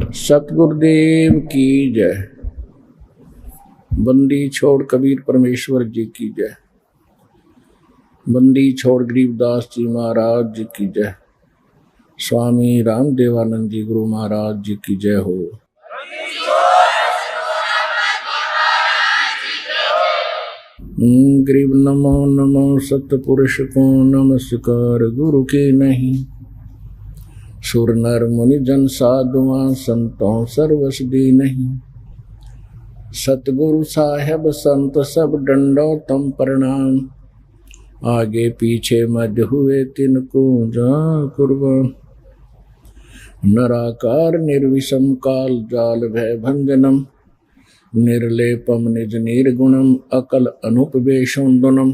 सतगुरुदेव की जय। बंदी छोड़ कबीर परमेश्वर जी की जय। बंदी छोड़ गरीबदास जी महाराज जी की जय। स्वामी रामदेवानंद जी गुरु महाराज जी की जय हो। गरीब नमो नमो सतपुरुष को नमस्कार गुरु के नहीं। सुर नर मुनि जन साधुआं संतों सर्वस दी नहीं। सतगुरु साहेब संत सब डंडो तम प्रणाम। आगे पीछे मध्य हुए तिनको जा कुर्बान। नराकार निर्विषम काल जाल भय भंजनम। निर्लेपम निज निर्गुणम अकल अनुपवेशोन्दनम।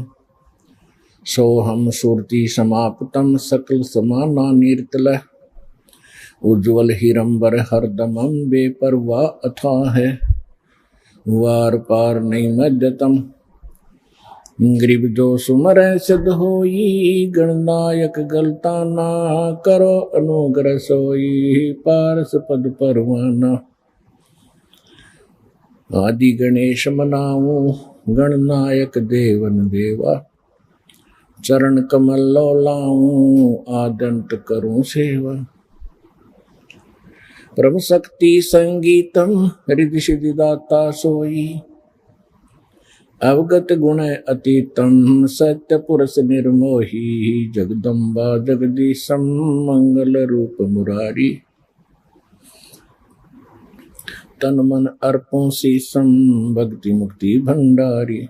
सोहम सुरति समाप्तम सकल समाना निर्तल। उज्ज्वल हिरंबर हरदमम बेपरवाह अथा है। वार पार नहीं मध्यतम। गरीब जो सुमर सिद्ध होई। गणनायक गलता ना करो अनुग्रह सोई। पारस पद परवाना। आदि गणेश मनाऊं गणनायक देवन देवा। चरण कमल लो लाऊं आदंत करूं सेवा। परम शक्ति संगीतम हृदय सिद्धि दाता सोई। अवगत गुण अतीतम सत्य पुरुष निर्मोही। जगदम्बा जगदीशम मंगल रूप मुरारी। तन मन अर्पों शीसम भक्ति मुक्ति भंडारी।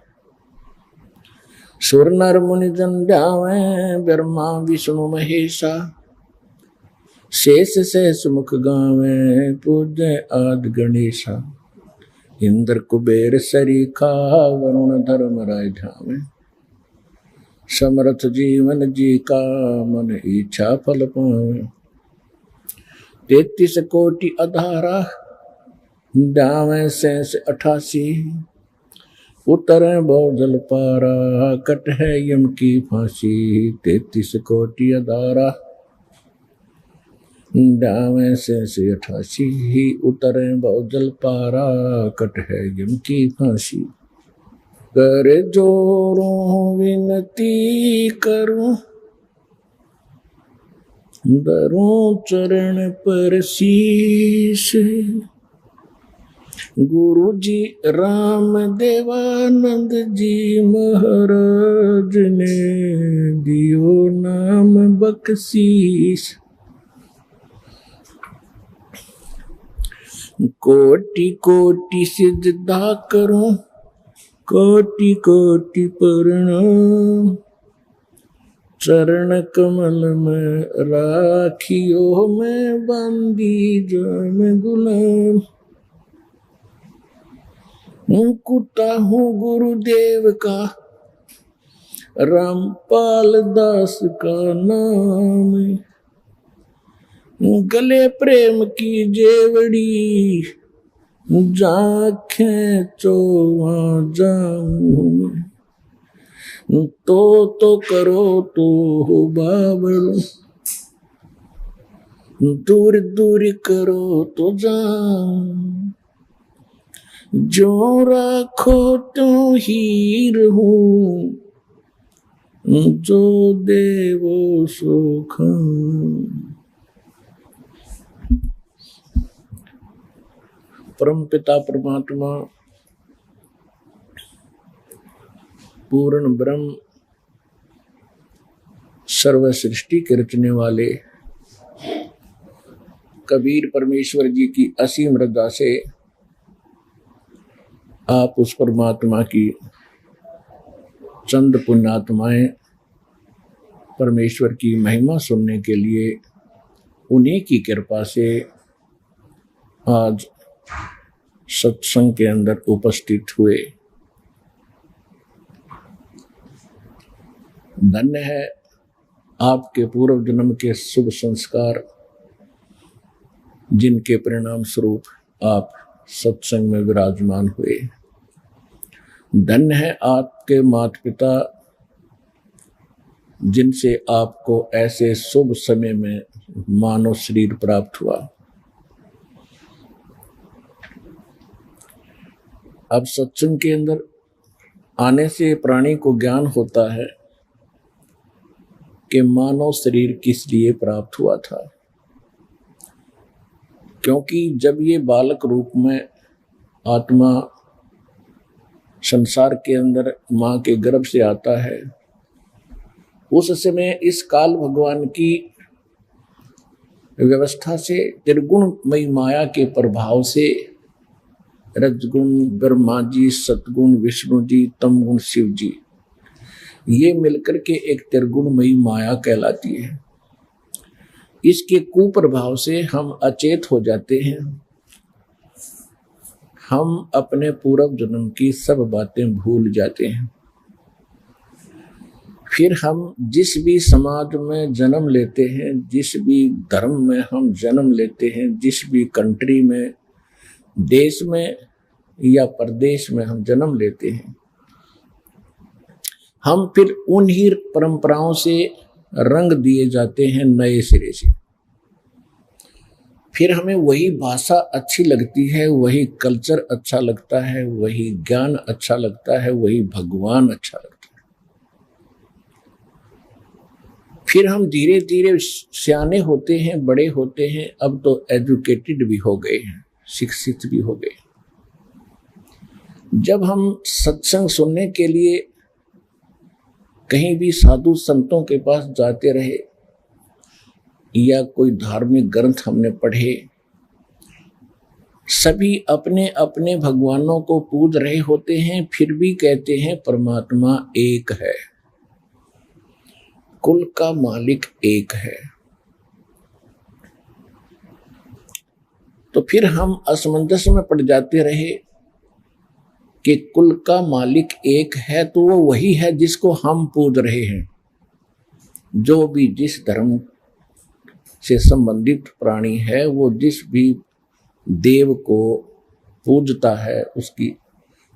सुर नर मुनि जन ध्यावें ब्रह्मा विष्णु महेशा। शेष शेष मुख गावें पूज्य आदि गणेशा। इंद्र कुबेर सरीखा वरुण धर्म राय ध्यावें। समर्थ जीवन जी का मन इच्छा फल पावे। 33 कोटि अधारा ध्यावें शेष 88। उतरे बहुजल पारा कट है यम की फांसी। 33 कोटि अधारा ध्यावें शेष 88। उतरे बहुजल पारा कट है यम की फांसी। कर जोरों विनती करूं धरूं चरण पर शीश। गुरु जी राम देवानंद जी महाराज ने दियो नाम बख्शीश। कोटि कोटि सिजदा करूं कोटि कोटि प्रणाम। चरण कमल में राखियो मैं बंदी जाम गुलाम। कुटा हूँ गुरुदेव का रामपाल दास का नाम। गले प्रेम की जेवड़ी जाखें चोवा जाऊं। तो करो तो हो बाबड़। दूर दूर करो तो जाऊं। जो राखो तो हीर हूँ। जो देवो सो खाऊं। परम पिता परमात्मा पूर्ण ब्रह्म सर्व सृष्टि के रचने वाले कबीर परमेश्वर जी की असीम रजा से आप उस परमात्मा की चंद पुण्यात्माएं परमेश्वर की महिमा सुनने के लिए उन्हीं की कृपा से आज सत्संग के अंदर उपस्थित हुए। धन्य है आपके पूर्व जन्म के शुभ संस्कार जिनके परिणाम स्वरूप आप सत्संग में विराजमान हुए। धन्य है आपके माता पिता जिनसे आपको ऐसे शुभ समय में मानव शरीर प्राप्त हुआ। अब सत्संग के अंदर आने से प्राणी को ज्ञान होता है कि मानव शरीर किस लिए प्राप्त हुआ था। क्योंकि जब ये बालक रूप में आत्मा संसार के अंदर मां के गर्भ से आता है, उस समय इस काल भगवान की व्यवस्था से त्रिगुणमयी माया के प्रभाव से रजगुण ब्रह्मा जी, सतगुण विष्णु जी, तमगुण शिव जी, ये मिलकर के एक त्रिगुणमयी माया कहलाती है। इसके कुप्रभाव से हम अचेत हो जाते हैं। हम अपने पूर्व जन्म की सब बातें भूल जाते हैं। फिर हम जिस भी समाज में जन्म लेते हैं, जिस भी धर्म में हम जन्म लेते हैं, जिस भी कंट्री में, देश में या प्रदेश में हम जन्म लेते हैं, हम फिर उन्हीं परंपराओं से रंग दिए जाते हैं नए सिरे से। फिर हमें वही भाषा अच्छी लगती है, वही कल्चर अच्छा लगता है, वही ज्ञान अच्छा लगता है, वही भगवान अच्छा लगता है। फिर हम धीरे धीरे सियाने होते हैं, बड़े होते हैं, अब तो एजुकेटेड भी हो गए हैं, शिक्षित भी हो गए। जब हम सत्संग सुनने के लिए कहीं भी साधु संतों के पास जाते रहे या कोई धार्मिक ग्रंथ हमने पढ़े, सभी अपने अपने भगवानों को पूज रहे होते हैं, फिर भी कहते हैं परमात्मा एक है, कुल का मालिक एक है। तो फिर हम असमंजस में पड़ जाते रहे कि कुल का मालिक एक है तो वो वही है जिसको हम पूज रहे हैं। जो भी जिस धर्म से संबंधित प्राणी है, वो जिस भी देव को पूजता है, उसकी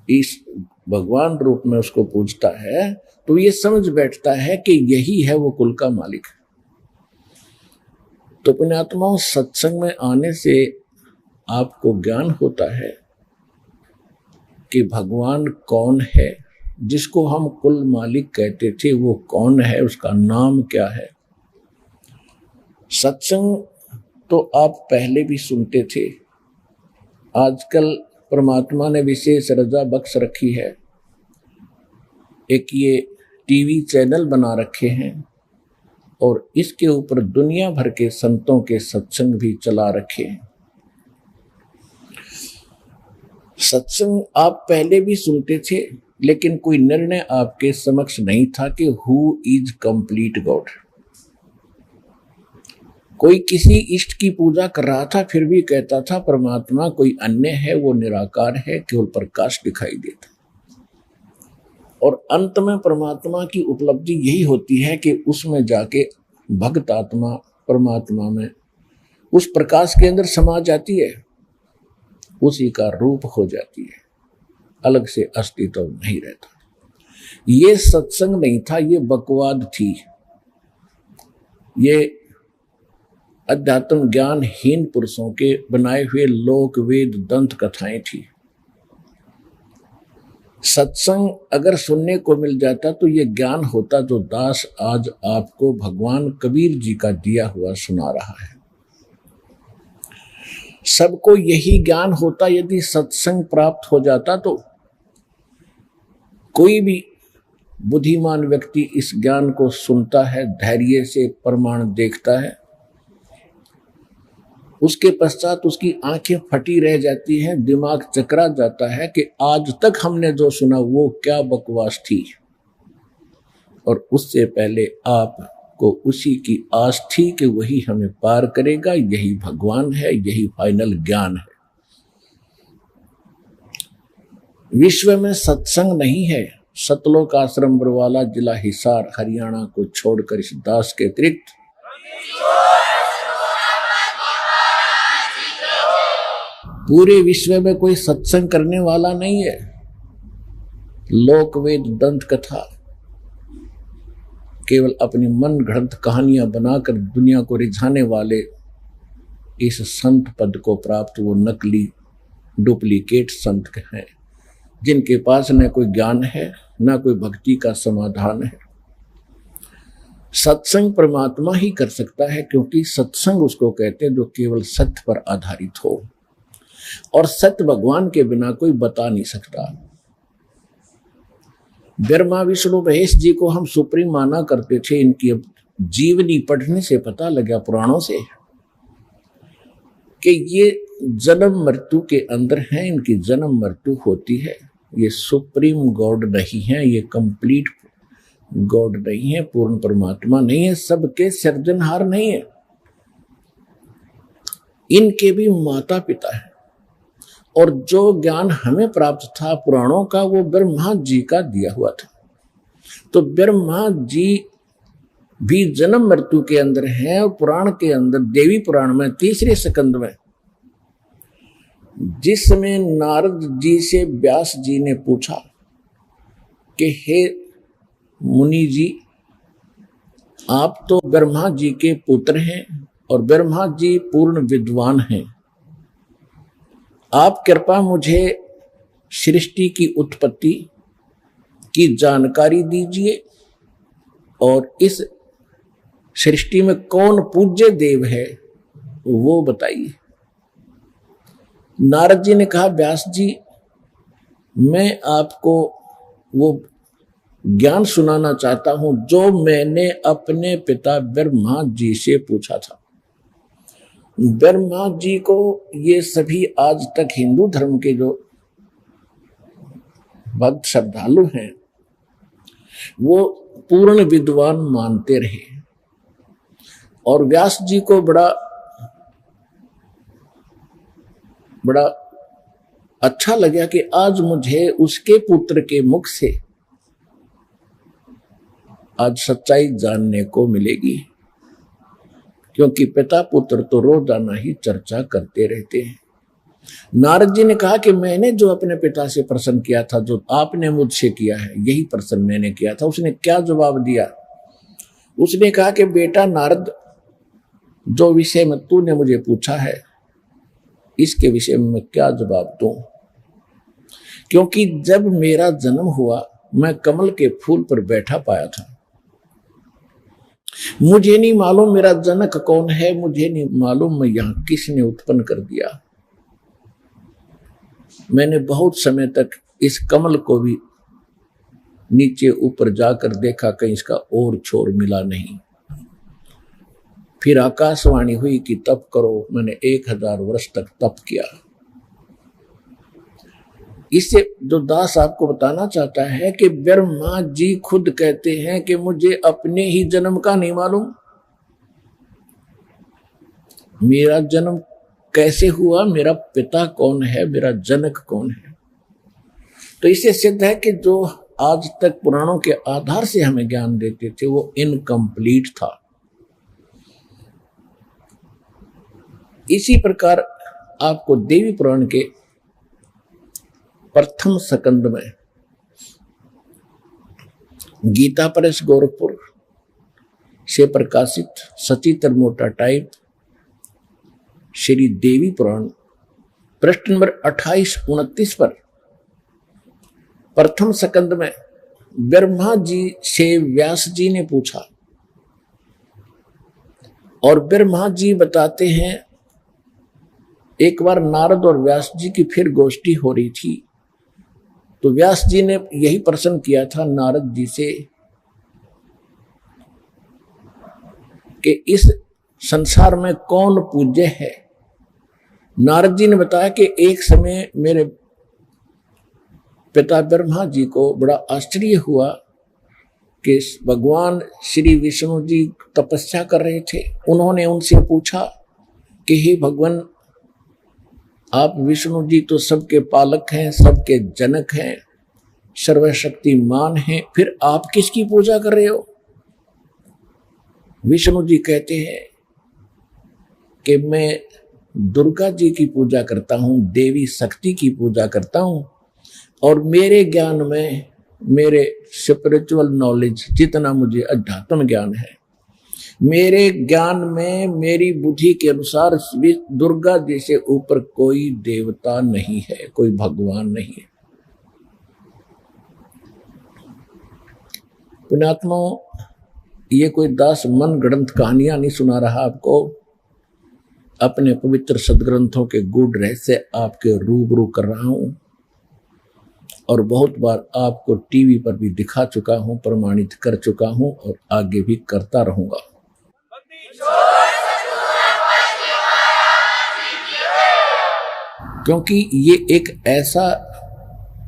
इस भगवान रूप में उसको पूजता है, तो ये समझ बैठता है कि यही है वो कुल का मालिक। तो पुण्यात्माओं, सत्संग में आने से आपको ज्ञान होता है कि भगवान कौन है, जिसको हम कुल मालिक कहते थे वो कौन है, उसका नाम क्या है। सत्संग तो आप पहले भी सुनते थे, आजकल परमात्मा ने विशेष रजा बख्श रखी है। एक ये टीवी चैनल बना रखे हैं और इसके ऊपर दुनिया भर के संतों के सत्संग भी चला रखे हैं। सत्संग आप पहले भी सुनते थे, लेकिन कोई निर्णय आपके समक्ष नहीं था कि हु इज कंप्लीट गॉड। कोई किसी इष्ट की पूजा कर रहा था, फिर भी कहता था परमात्मा कोई अन्य है, वो निराकार है, केवल प्रकाश दिखाई देता। और अंत में परमात्मा की उपलब्धि यही होती है कि उसमें जाके भक्त आत्मा परमात्मा में उस प्रकाश के अंदर समा जाती है, उसी का रूप हो जाती है, अलग से अस्तित्व नहीं रहता। ये सत्संग नहीं था, ये बकवाद थी, ये अध्यात्म ज्ञानहीन पुरुषों के बनाए हुए लोक वेद दंत कथाएं थी। सत्संग अगर सुनने को मिल जाता तो ये ज्ञान होता जो दास आज आपको भगवान कबीर जी का दिया हुआ सुना रहा है। सबको यही ज्ञान होता यदि सत्संग प्राप्त हो जाता, तो कोई भी बुद्धिमान व्यक्ति इस ज्ञान को सुनता है, धैर्य से प्रमाण देखता है, उसके पश्चात उसकी आंखें फटी रह जाती हैं, दिमाग चकरा जाता है कि आज तक हमने जो सुना वो क्या बकवास थी। और उससे पहले आपको उसी की आस थी कि वही हमें पार करेगा, यही भगवान है, यही फाइनल ज्ञान है। विश्व में सत्संग नहीं है। सतलोक आश्रम बरवाला, जिला हिसार, हरियाणा को छोड़कर इस दास के अतिरिक्त पूरे विश्व में कोई सत्संग करने वाला नहीं है। लोक वेद दंत कथा केवल अपनी मन गढ़ंत कहानियां बनाकर दुनिया को रिझाने वाले इस संत पद को प्राप्त वो नकली डुप्लीकेट संत हैं। जिनके पास न कोई ज्ञान है न कोई भक्ति का समाधान है। सत्संग परमात्मा ही कर सकता है, क्योंकि सत्संग उसको कहते हैं जो केवल सत्य पर आधारित हो, और सत्य भगवान के बिना कोई बता नहीं सकता। ब्रह्मा विष्णु महेश जी को हम सुप्रीम माना करते थे, इनकी अब जीवनी पढ़ने से पता लगा पुराणों से कि ये जन्म मृत्यु के अंदर हैं, इनकी जन्म मृत्यु होती है। ये सुप्रीम गॉड नहीं है, ये कंप्लीट गॉड नहीं है, पूर्ण परमात्मा नहीं है, सबके सृजनहार नहीं है। इनके भी माता पिता है, और जो ज्ञान हमें प्राप्त था पुराणों का वो ब्रह्मा जी का दिया हुआ था। तो ब्रह्मा जी भी जन्म मृत्यु के अंदर हैं, और पुराण के अंदर देवी पुराण में 3रे स्कंद में जिसमें नारद जी से व्यास जी ने पूछा कि हे मुनि जी, आप तो ब्रह्मा जी के पुत्र हैं और ब्रह्मा जी पूर्ण विद्वान हैं, आप कृपा मुझे सृष्टि की उत्पत्ति की जानकारी दीजिए, और इस सृष्टि में कौन पूज्य देव है वो बताइए। नारद जी ने कहा, व्यास जी मैं आपको वो ज्ञान सुनाना चाहता हूं जो मैंने अपने पिता ब्रह्मा जी से पूछा था। ब्रह्मा जी को ये सभी आज तक हिंदू धर्म के जो भक्त श्रद्धालु हैं वो पूर्ण विद्वान मानते रहे, और व्यास जी को बड़ा अच्छा लगा कि आज मुझे उसके पुत्र के मुख से आज सच्चाई जानने को मिलेगी, क्योंकि पिता पुत्र तो रोजाना ही चर्चा करते रहते हैं। नारद जी ने कहा कि मैंने जो अपने पिता से प्रश्न किया था, जो आपने मुझसे किया है, यही प्रश्न मैंने किया था। उसने क्या जवाब दिया? उसने कहा कि बेटा नारद, जो विषय में तूने मुझे पूछा है इसके विषय में मैं क्या जवाब दूं, क्योंकि जब मेरा जन्म हुआ मैं कमल के फूल पर बैठा पाया था। मुझे नहीं मालूम मेरा जनक कौन है, मुझे नहीं मालूम मैं यहां किसने उत्पन्न कर दिया। मैंने बहुत समय तक इस कमल को भी नीचे ऊपर जाकर देखा, कहीं इसका और छोर मिला नहीं। फिर आकाशवाणी हुई कि तप करो। मैंने 1000 वर्ष तक तप किया। इससे जो दास आपको बताना चाहता है कि ब्रह्मा जी खुद कहते हैं कि मुझे अपने ही जन्म का नहीं मालूम, मेरा जन्म कैसे हुआ, मेरा पिता कौन है, मेरा जनक कौन है। तो इससे सिद्ध है कि जो आज तक पुराणों के आधार से हमें ज्ञान देते थे वो इनकम्प्लीट था। इसी प्रकार आपको देवी पुराण के प्रथम स्कंद में गीता प्रेस गोरखपुर से प्रकाशित सचित्र मोटा टाइप श्री देवी पुराण पृष्ठ नंबर 28-29 पर प्रथम स्कंद में ब्रह्मा जी से व्यास जी ने पूछा, और ब्रह्मा जी बताते हैं एक बार नारद और व्यास जी की फिर गोष्ठी हो रही थी, तो व्यास जी ने यही प्रश्न किया था नारद जी से कि इस संसार में कौन पूज्य है। नारद जी ने बताया कि एक समय मेरे पिता ब्रह्मा जी को बड़ा आश्चर्य हुआ कि भगवान श्री विष्णु जी तपस्या कर रहे थे। उन्होंने उनसे पूछा कि हे भगवान, आप विष्णु जी तो सबके पालक हैं, सबके जनक हैं, सर्वशक्तिमान हैं, फिर आप किसकी पूजा कर रहे हो? विष्णु जी कहते हैं कि मैं दुर्गा जी की पूजा करता हूं, देवी शक्ति की पूजा करता हूं, और मेरे ज्ञान में, मेरे स्पिरिचुअल नॉलेज, जितना मुझे अध्यात्म ज्ञान है, मेरे ज्ञान में, मेरी बुद्धि के अनुसार दुर्गा जी से ऊपर कोई देवता नहीं है, कोई भगवान नहीं है। पुण्यात्माओं, ये कोई दास मन ग्रंथ कहानियां नहीं सुना रहा आपको, अपने पवित्र सदग्रंथों के गूढ़ रहस्य आपके रूबरू कर रहा हूं और बहुत बार आपको टीवी पर भी दिखा चुका हूं, प्रमाणित कर चुका हूं और आगे भी करता रहूंगा। क्योंकि ये एक ऐसा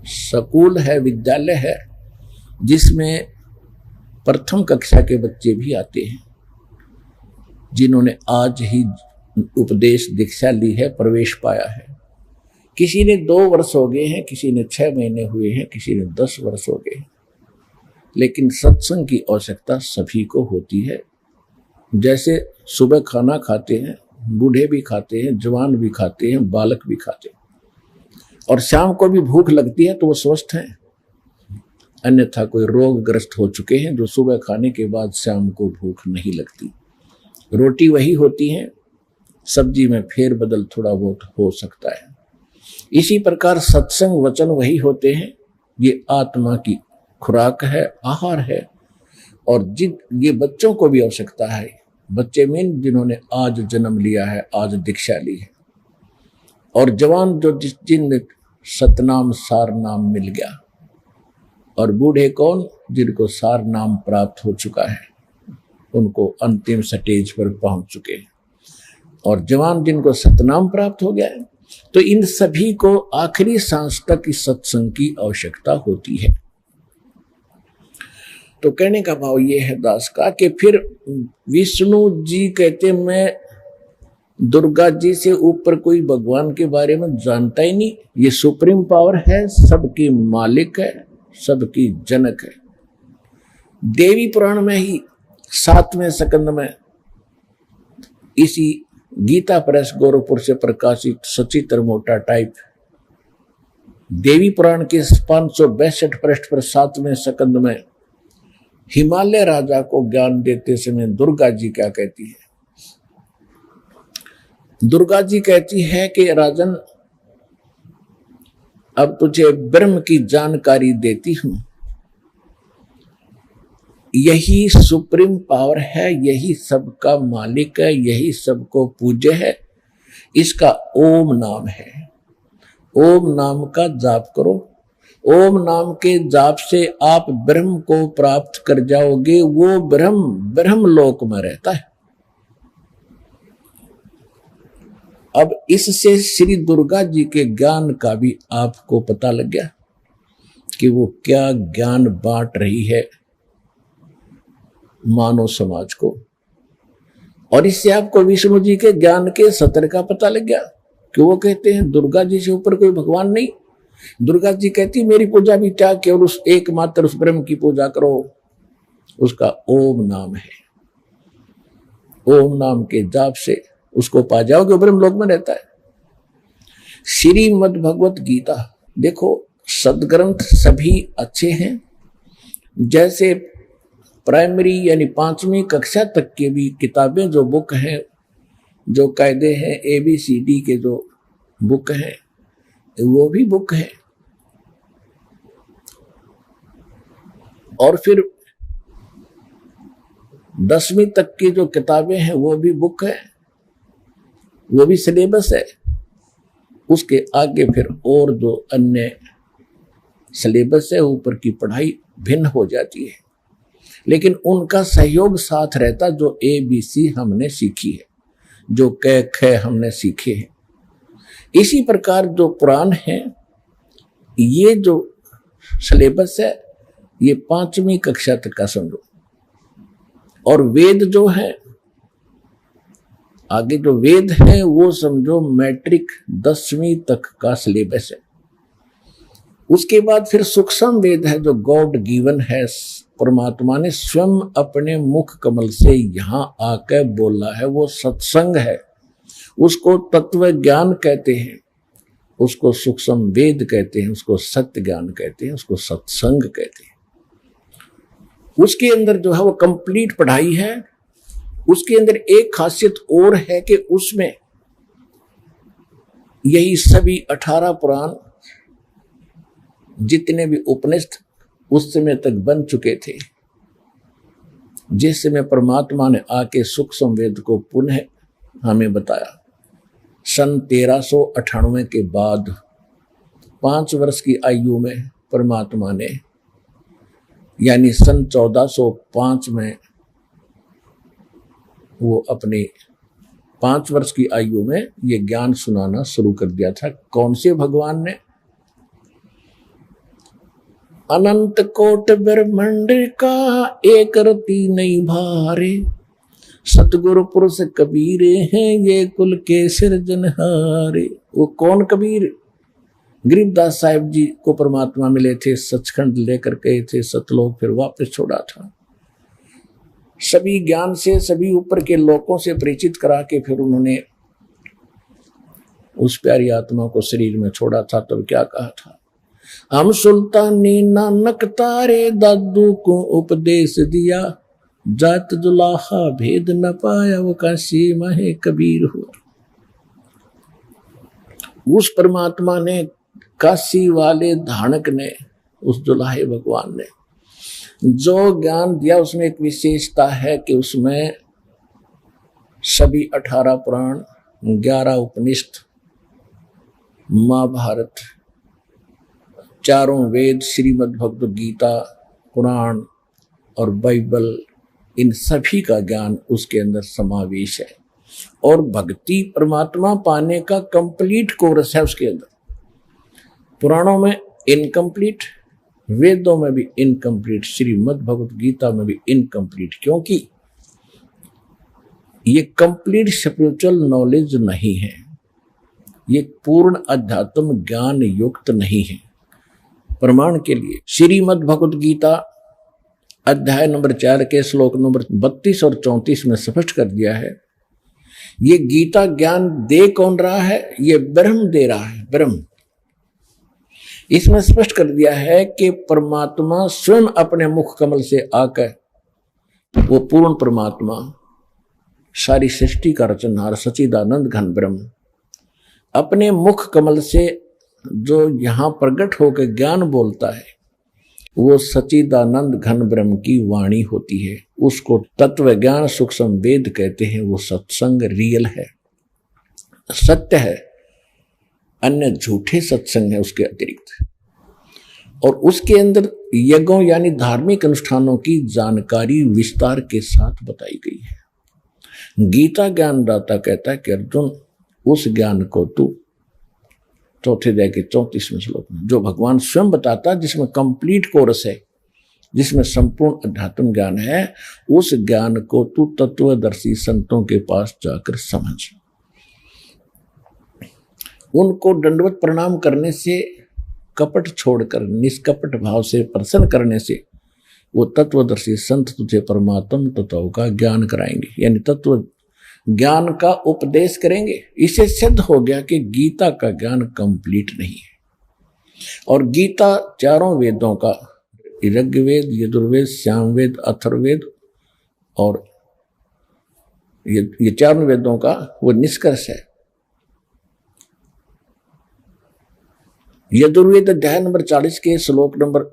स्कूल है, विद्यालय है, जिसमें प्रथम कक्षा के बच्चे भी आते हैं, जिन्होंने आज ही उपदेश दीक्षा ली है, प्रवेश पाया है। किसी ने 2 वर्ष हो गए हैं, किसी ने 6 महीने हुए हैं, किसी ने 10 वर्ष हो गए हैं, लेकिन सत्संग की आवश्यकता सभी को होती है। जैसे सुबह खाना खाते हैं, बूढ़े भी खाते हैं, जवान भी खाते हैं, बालक भी खाते हैं, और शाम को भी भूख लगती है तो वो स्वस्थ हैं। अन्यथा कोई रोगग्रस्त हो चुके हैं जो सुबह खाने के बाद शाम को भूख नहीं लगती। रोटी वही होती है, सब्जी में फेर बदल थोड़ा बहुत हो सकता है। इसी प्रकार सत्संग वचन वही होते हैं, ये आत्मा की खुराक है, आहार है, और ये बच्चों को भी आवश्यकता है। बच्चे में जिन्होंने आज जन्म लिया है, आज दीक्षा ली है, और जवान जो जिन सतनाम सार नाम मिल गया, और बूढ़े कौन, जिनको सार नाम प्राप्त हो चुका है, उनको अंतिम स्टेज पर पहुंच चुके हैं, और जवान जिनको सतनाम प्राप्त हो गया है। तो इन सभी को आखिरी सांस तक इस सत्संग की आवश्यकता होती है। तो कहने का भाव ये है दास का कि फिर विष्णु जी कहते मैं दुर्गा जी से ऊपर कोई भगवान के बारे में जानता ही नहीं, ये सुप्रीम पावर है, सबकी मालिक है, सबकी जनक है। देवी पुराण में ही 7वें स्कंद में इसी गीता प्रेस गोरखपुर से प्रकाशित सचित्र मोटा टाइप देवी पुराण के 562 पृष्ठ पर 7वें स्कंद में हिमालय राजा को ज्ञान देते समय दुर्गा जी क्या कहती है? दुर्गा जी कहती है कि राजन, अब तुझे ब्रह्म की जानकारी देती हूं। यही सुप्रीम पावर है, यही सबका मालिक है, यही सबको पूज्य है। इसका ओम नाम है। ओम नाम का जाप करो। ओम नाम के जाप से आप ब्रह्म को प्राप्त कर जाओगे। वो ब्रह्म लोक में रहता है। अब इससे श्री दुर्गा जी के ज्ञान का भी आपको पता लग गया कि वो क्या ज्ञान बांट रही है मानव समाज को, और इससे आपको विष्णु जी के ज्ञान के सत्र का पता लग गया कि वो कहते हैं दुर्गा जी से ऊपर कोई भगवान नहीं। दुर्गा जी कहती मेरी पूजा भी त्याग के और उस एकमात्र उस ब्रह्म की पूजा करो। उसका ओम नाम है। ओम नाम के जाप से उसको पा जाओगे, ब्रह्म लोक में रहता है। श्रीमद् भगवत गीता देखो, सदग्रंथ सभी अच्छे हैं। जैसे प्राइमरी यानी 5वीं कक्षा तक के भी किताबें जो बुक हैं, जो कायदे हैं, ABCD के जो बुक हैं, वो भी बुक है। और फिर 10वीं तक की जो किताबें हैं वो भी बुक है, वो भी सिलेबस है। उसके आगे फिर और जो अन्य सिलेबस है, ऊपर की पढ़ाई भिन्न हो जाती है, लेकिन उनका सहयोग साथ रहता। जो ABC हमने सीखी है, जो क ख हमने सीखे हैं, इसी प्रकार जो पुराण है, ये जो सिलेबस है, ये 5वीं कक्षा तक का समझो। और वेद जो है, आगे जो वेद है वो समझो मैट्रिक 10वीं तक का सिलेबस है। उसके बाद फिर सूक्ष्म वेद है जो गॉड गिवन है, परमात्मा ने स्वयं अपने मुख कमल से यहां आकर बोला है, वो सत्संग है। उसको तत्व ज्ञान कहते हैं, उसको सूक्ष्म वेद कहते हैं, उसको सत्य ज्ञान कहते हैं, उसको सत्संग कहते हैं। उसके अंदर जो है वो कंप्लीट पढ़ाई है। उसके अंदर एक खासियत और है कि उसमें यही सभी 18 पुराण जितने भी उपनिषद उस समय तक बन चुके थे, जिसमें परमात्मा ने आके सूक्ष्म वेद को पुनः हमें बताया। सन 1398 के बाद 5 वर्ष की आयु में परमात्मा ने, यानी सन 1405 में वो अपने 5 वर्ष की आयु में ये ज्ञान सुनाना शुरू कर दिया था। कौन से भगवान ने? अनंत कोट ब्रह्मांड का एक रति नहीं भारे, सतगुरु पुरुष कबीर हैं ये कुल के सिरजनहारे। वो कौन कबीर? गरीबदास साहिब जी को परमात्मा मिले थे, सचखंड लेकर गए थे सतलोक, फिर वापस छोड़ा था। सभी ज्ञान से, सभी ऊपर के लोगों से परिचित करा के फिर उन्होंने उस प्यारी आत्मा को शरीर में छोड़ा था। तब क्या कहा था? हम सुल्तानी नानक तारे दादू को उपदेश दिया, जात दुलाहा भेद न पाया वो काशी महे कबीर हुआ। उस परमात्मा ने, काशी वाले धानक ने, उस दुल्हे भगवान ने जो ज्ञान दिया उसमें एक विशेषता है कि उसमें सभी 18 पुराण, 11 उपनिषद, महाभारत, 4 वेद, श्रीमद् भगवद गीता, पुराण और बाइबल, इन सभी का ज्ञान उसके अंदर समावेश है। और भक्ति परमात्मा पाने का कंप्लीट कोर्स है उसके अंदर। पुराणों में इनकम्प्लीट, वेदों में भी इनकम्प्लीट, श्रीमद् भगवद गीता में भी इनकम्प्लीट, क्योंकि ये कंप्लीट स्पिरिचुअल नॉलेज नहीं है, ये पूर्ण अध्यात्म ज्ञान युक्त नहीं है। प्रमाण के लिए श्रीमद् भगवद गीता अध्याय नंबर 4 के श्लोक नंबर 32 और 34 में स्पष्ट कर दिया है। ये गीता ज्ञान दे कौन रहा है? ये ब्रह्म दे रहा है, ब्रह्म। इसमें स्पष्ट कर दिया है कि परमात्मा स्वयं अपने मुख कमल से आकर, वो पूर्ण परमात्मा, सारी सृष्टि का रचनहार सच्चिदानंद घन ब्रह्म, अपने मुख कमल से जो यहां प्रकट होकर ज्ञान बोलता है, वो सच्चिदानंद घन ब्रह्म की वाणी होती है। उसको तत्व ज्ञान सूक्ष्म वेद कहते हैं। वो सत्संग रियल है, सत्य है, अन्य झूठे सत्संग है उसके अतिरिक्त। और उसके अंदर यज्ञों यानी धार्मिक अनुष्ठानों की जानकारी विस्तार के साथ बताई गई है। गीता ज्ञानदाता कहता है कि अर्जुन, उस ज्ञान को तू, चौथे अध्याय के 34वें श्लोक में जो भगवान स्वयं बताता, जिसमें कंप्लीट कोर्स है, जिसमें संपूर्ण अध्यात्म ज्ञान है, उस ज्ञान को तू तत्वदर्शी संतों के पास जाकर समझ। उनको दंडवत प्रणाम करने से, कपट छोड़कर निष्कपट भाव से प्रसन्न करने से, वो तत्वदर्शी संत तुझे परमात्म तत्व का ज्ञान कराएंगे, यानी तत्व ज्ञान का उपदेश करेंगे। इसे सिद्ध हो गया कि गीता का ज्ञान कंप्लीट नहीं है। और गीता 4 वेदों का, ऋग्वेद, यजुर्वेद, सामवेद, अथर्ववेद और ये 4 वेदों का वो निष्कर्ष है। यजुर्वेद अध्याय नंबर 40 के श्लोक नंबर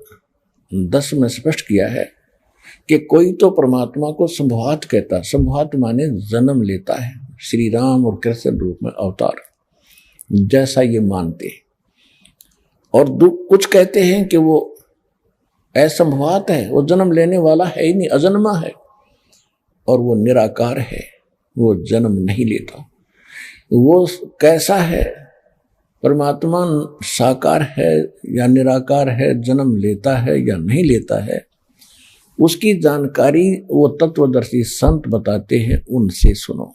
10 में स्पष्ट किया है कि कोई तो परमात्मा को संभवात कहता, संभवात माने जन्म लेता है, श्री राम और कृष्ण रूप में अवतार, जैसा ये मानते। और कुछ कहते हैं कि वो असंभवात है, वो जन्म लेने वाला है ही नहीं, अजन्मा है, और वो निराकार है, वो जन्म नहीं लेता। वो कैसा है? परमात्मा साकार है या निराकार है, जन्म लेता है या नहीं लेता है, उसकी जानकारी वो तत्वदर्शी संत बताते हैं, उनसे सुनो।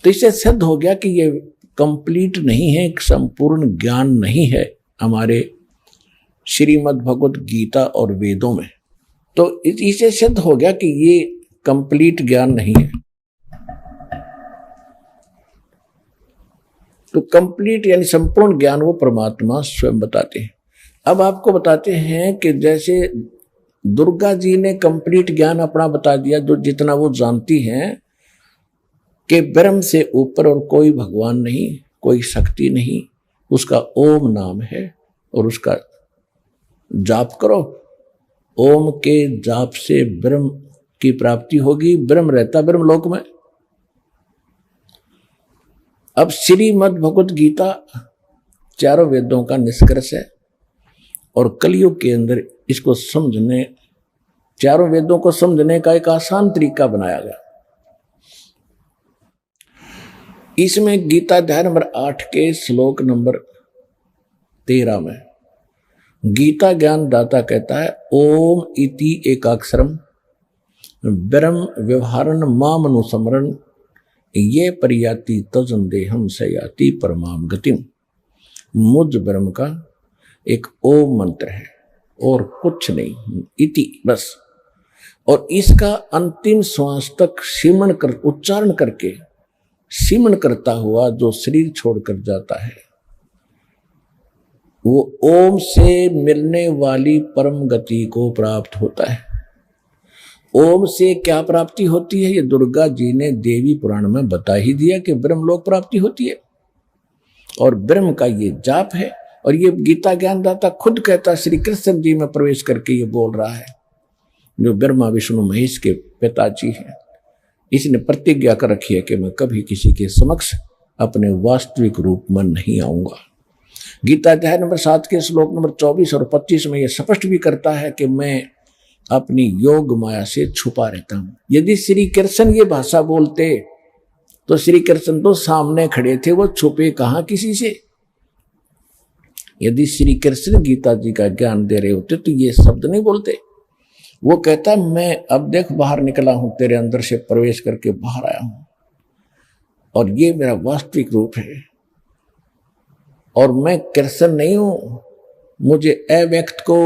तो इससे सिद्ध हो गया कि ये कंप्लीट नहीं है, संपूर्ण ज्ञान नहीं है हमारे श्रीमद् भगवद गीता और वेदों में। तो इससे सिद्ध हो गया कि ये कंप्लीट ज्ञान नहीं है। तो कंप्लीट यानी संपूर्ण ज्ञान वो परमात्मा स्वयं बताते हैं। अब आपको बताते हैं कि जैसे दुर्गा जी ने कंप्लीट ज्ञान अपना बता दिया, जो जितना वो जानती हैं कि ब्रह्म से ऊपर और कोई भगवान नहीं, कोई शक्ति नहीं, उसका ओम नाम है और उसका जाप करो। ओम के जाप से ब्रह्म की प्राप्ति होगी, ब्रह्म रहता ब्रह्मलोक में। अब श्रीमद् भगवत गीता चारों वेदों का निष्कर्ष है और कलयुग के अंदर इसको समझने, चारों वेदों को समझने का एक आसान तरीका बनाया गया। इसमें गीता अध्याय नंबर 8 के श्लोक नंबर 13 में गीता ज्ञान दाता कहता है, ओम इति एकाक्षरम ब्रह्म व्यवहारन माम अनुसमरण ये परियाति तजंदेहम सयाति परमाम गतिम। मुझ ब्रह्म का एक ओम मंत्र है और कुछ नहीं, इति बस। और इसका अंतिम श्वास तक सिमरण कर, उच्चारण करके सिमरण करता हुआ जो शरीर छोड़कर जाता है, वो ओम से मिलने वाली परम गति को प्राप्त होता है। ओम से क्या प्राप्ति होती है, ये दुर्गा जी ने देवी पुराण में बता ही दिया कि ब्रह्मलोक प्राप्ति होती है और ब्रह्म का ये जाप है। और ये गीता ज्ञानदाता खुद कहता, श्री कृष्ण जी में प्रवेश करके ये बोल रहा है, जो ब्रह्मा विष्णु महेश के पिताजी हैं। इसने प्रतिज्ञा कर रखी है कि मैं कभी किसी के समक्ष अपने वास्तविक रूप में नहीं आऊंगा। गीता अध्याय नंबर 7 के श्लोक नंबर 24 और 25 में यह स्पष्ट भी करता है कि मैं अपनी योग माया से छुपा रहता हूं। यदि श्री कृष्ण ये भाषा बोलते तो श्री कृष्ण तो सामने खड़े थे, वो छुपे कहां किसी से। यदि श्री कृष्ण गीता जी का ज्ञान दे रहे होते तो ये शब्द नहीं बोलते। वो कहता, मैं अब देख बाहर निकला हूं, तेरे अंदर से प्रवेश करके बाहर आया हूं और ये मेरा वास्तविक रूप है और मैं कृष्ण नहीं हूं। मुझे अव्यक्त को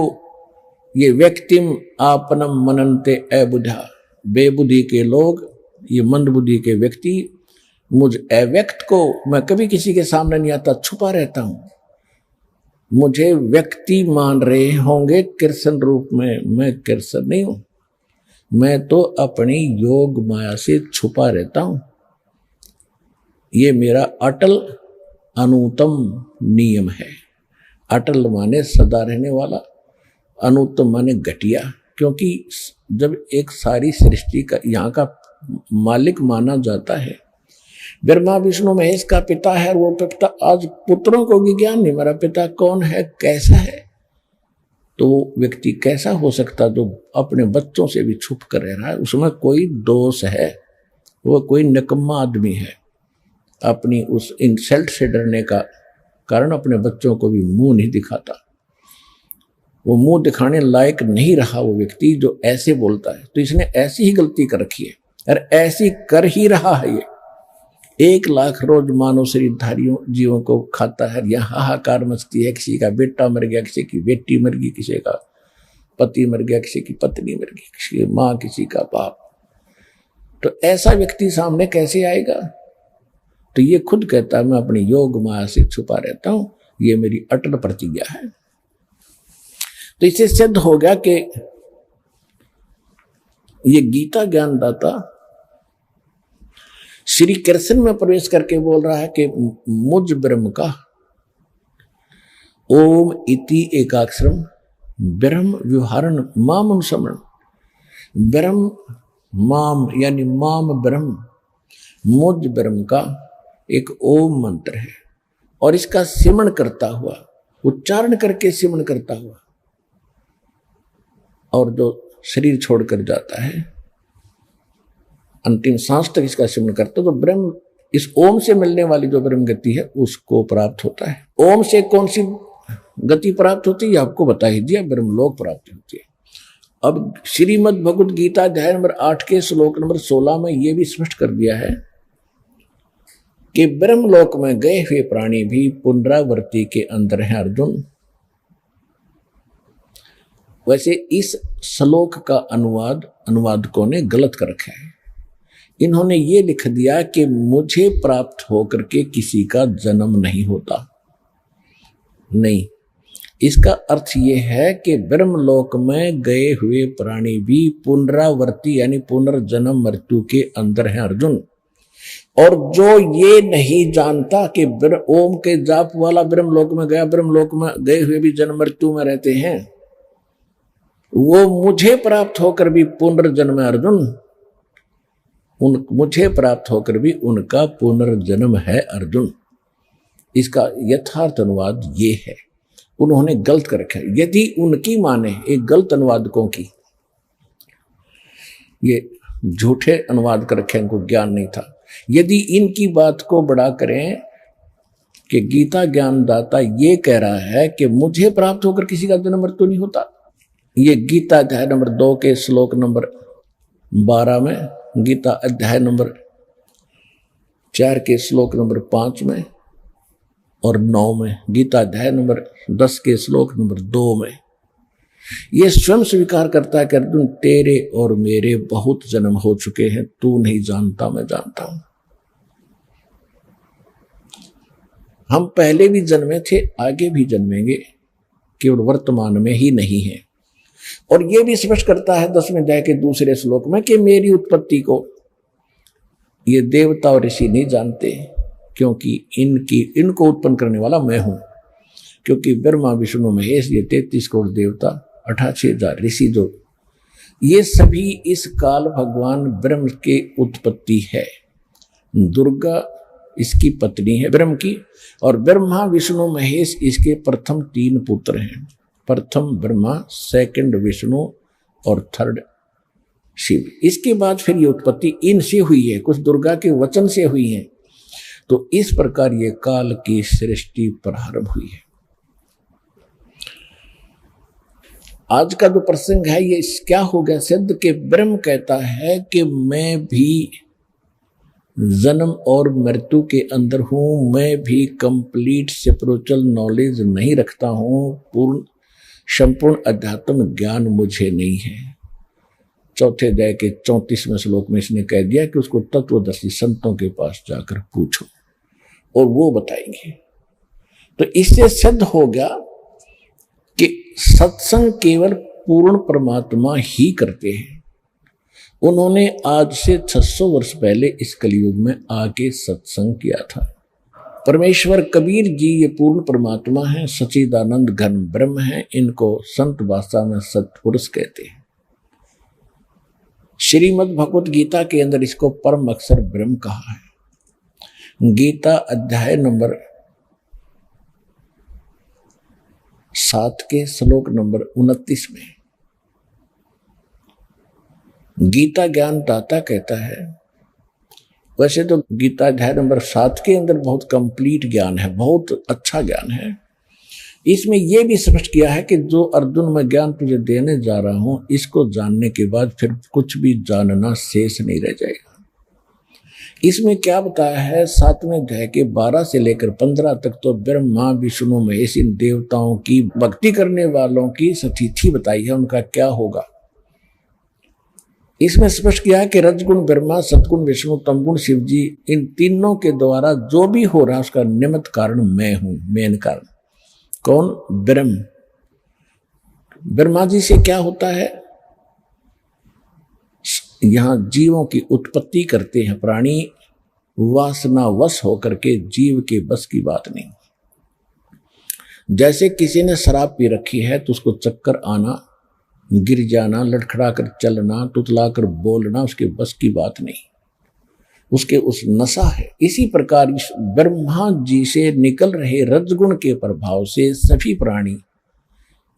ये व्यक्तिम आपनम मननते अबुधा, बेबुद्धि के लोग, ये मंद बुद्धि के व्यक्ति मुझ अव्यक्त को, मैं कभी किसी के सामने नहीं आता, छुपा रहता हूं। मुझे व्यक्ति मान रहे होंगे कृष्ण रूप में, मैं कृष्ण नहीं हूं। मैं तो अपनी योग माया से छुपा रहता हूं। ये मेरा अटल अनुत्तम नियम है। अटल माने सदा रहने वाला, अनुत्तम माने घटिया। क्योंकि जब एक सारी सृष्टि का यहाँ का मालिक माना जाता है, ब्रह्मा विष्णु महेश का पिता है, वो पिता आज पुत्रों को भी ज्ञान नहीं, मेरा पिता कौन है, कैसा है, तो वो व्यक्ति कैसा हो सकता जो अपने बच्चों से भी छुप कर रह रहा है। उसमें कोई दोष है, वो कोई निकम्मा आदमी है। अपनी उस इंसल्ट से डरने का कारण अपने बच्चों को भी मुंह नहीं दिखाता। वो मुंह दिखाने लायक नहीं रहा वो व्यक्ति जो ऐसे बोलता है। तो इसने ऐसी ही गलती कर रखी है और ऐसी कर ही रहा है। ये 1 लाख रोज मानव शरीरधारियों जीवों को खाता है। यहाँ हाहाकार मचती है, किसी का बेटा मर गया, किसी की बेटी मर गई, किसी का पति मर गया, किसी की पत्नी मर गई, किसी की माँ, किसी का बाप। तो ऐसा व्यक्ति सामने कैसे आएगा? तो ये खुद कहता है, मैं अपनी योग माया से छुपा रहता हूं, ये मेरी अटल प्रतिज्ञा है। तो इसे सिद्ध हो गया कि ये गीता ज्ञानदाता श्री कृष्ण में प्रवेश करके बोल रहा है कि मुझ ब्रह्म का ओम इति एकाक्षरम ब्रह्म व्यवहारन माम अनुसमरण। ब्रह्म माम यानी माम ब्रह्म, मुझ ब्रह्म का एक ओम मंत्र है और इसका सिमरण करता हुआ, उच्चारण करके सिमरण करता हुआ, और जो शरीर छोड़कर जाता है अंतिम सांस तक इसका सिमरण करता, तो ब्रह्म, इस ओम से मिलने वाली जो ब्रह्म गति है उसको प्राप्त होता है। ओम से कौन सी गति प्राप्त होती है आपको बता ही दिया, ब्रह्मलोक प्राप्ति होती है। अब श्रीमद् भगवत गीता अध्याय नंबर 8 के श्लोक नंबर 16 में यह भी स्पष्ट कर दिया है कि ब्रह्मलोक में गए हुए प्राणी भी पुनरावृत्ति के अंदर हैं अर्जुन। वैसे इस श्लोक का अनुवादकों ने गलत कर रखा है। इन्होंने ये लिख दिया कि मुझे प्राप्त होकर के किसी का जन्म नहीं होता। नहीं, इसका अर्थ ये है कि ब्रह्मलोक में गए हुए प्राणी भी पुनरावृत्ति यानी पुनर्जन्म मृत्यु के अंदर हैं अर्जुन। और जो ये नहीं जानता कि ओम के जाप वाला ब्रह्मलोक में गया, ब्रह्मलोक में गए हुए भी जन्म मृत्यु में रहते हैं, वो मुझे प्राप्त होकर भी पुनर्जन्म है अर्जुन, मुझे प्राप्त होकर भी उनका पुनर्जन्म है अर्जुन। इसका यथार्थ अनुवाद ये है, उन्होंने गलत कर रखा है। यदि उनकी माने एक गलत अनुवादकों की, ये झूठे अनुवाद कर रखे, इनको ज्ञान नहीं था। यदि इनकी बात को बड़ा करें कि गीता ज्ञानदाता ये कह रहा है कि मुझे प्राप्त होकर किसी का जन्म मृत्यु नहीं होता, ये गीता अध्याय नंबर 2 के श्लोक नंबर 12 में, गीता अध्याय नंबर 4 के श्लोक नंबर 5 में और 9 में, गीता अध्याय नंबर 10 के श्लोक नंबर 2 में ये स्वयं स्वीकार करता है कि अर्जुन तेरे और मेरे बहुत जन्म हो चुके हैं, तू नहीं जानता मैं जानता हूं। हम पहले भी जन्मे थे, आगे भी जन्मेंगे, केवल वर्तमान में ही नहीं है। और यह भी स्पष्ट करता है 10वें अध्याय के दूसरे श्लोक में कि मेरी उत्पत्ति को ये देवता और ऋषि नहीं जानते, क्योंकि इनको उत्पन्न करने वाला मैं हूं। क्योंकि ब्रह्मा विष्णु महेश ये 33 करोड़ देवता, 88,000 ऋषि, जो ये सभी इस काल भगवान ब्रह्म के उत्पत्ति है। दुर्गा इसकी पत्नी है ब्रह्म की, और ब्रह्मा विष्णु महेश इसके प्रथम 3 पुत्र हैं। प्रथम ब्रह्मा, सेकंड विष्णु और थर्ड शिव। इसके बाद फिर ये उत्पत्ति इनसे हुई है, कुछ दुर्गा के वचन से हुई है। तो इस प्रकार ये काल की सृष्टि प्रारंभ हुई है। आज का जो प्रसंग है ये क्या हो गया सिद्ध के ब्रह्म कहता है कि मैं भी जन्म और मृत्यु के अंदर हूं, मैं भी कंप्लीट स्पिरिचुअल नॉलेज नहीं रखता हूं, संपूर्ण अध्यात्म ज्ञान मुझे नहीं है। चौथे अध्याय के 34वें श्लोक में इसने कह दिया कि उसको तत्वदर्शी संतों के पास जाकर पूछो और वो बताएंगे। तो इससे सिद्ध हो गया कि सत्संग केवल पूर्ण परमात्मा ही करते हैं। उन्होंने आज से 600 वर्ष पहले इस कलयुग में आके सत्संग किया था। परमेश्वर कबीर जी ये पूर्ण परमात्मा है, सच्चिदानंद घन ब्रह्म है, इनको संत भाषा में सत्पुरुष कहते हैं। श्रीमद् भगवत गीता के अंदर इसको परम अक्षर ब्रह्म कहा है। गीता अध्याय नंबर 7 के श्लोक नंबर 29 में गीता ज्ञान दाता कहता है, वैसे तो गीता अध्याय नंबर 7 के अंदर बहुत कंप्लीट ज्ञान है, बहुत अच्छा ज्ञान है। इसमें यह भी स्पष्ट किया है कि जो अर्जुन मैं ज्ञान तुझे देने जा रहा हूं, इसको जानने के बाद फिर कुछ भी जानना शेष नहीं रह जाएगा। इसमें क्या बताया है 7वें अध्याय के 12 से लेकर 15 तक तो ब्रह्मा विष्णु महेश इन देवताओं की भक्ति करने वालों की स्थिति बताई है, उनका क्या होगा। इसमें स्पष्ट किया है कि रजगुण ब्रह्मा, सतगुण विष्णु, तमगुण शिव जी, इन तीनों के द्वारा जो भी हो रहा है उसका निमित्त कारण मैं हूं, मेन कारण कौन? ब्रह्म। ब्रह्मा जी से क्या होता है? यहां जीवों की उत्पत्ति करते हैं प्राणी, वासना वश होकर के, जीव के बस की बात नहीं। जैसे किसी ने शराब पी रखी है तो उसको चक्कर आना, गिर जाना, लड़खड़ा कर चलना, तुतला कर बोलना उसके बस की बात नहीं, उसके उस नशा है। इसी प्रकार इस ब्रह्मा जी से निकल रहे रजगुण के प्रभाव से सभी प्राणी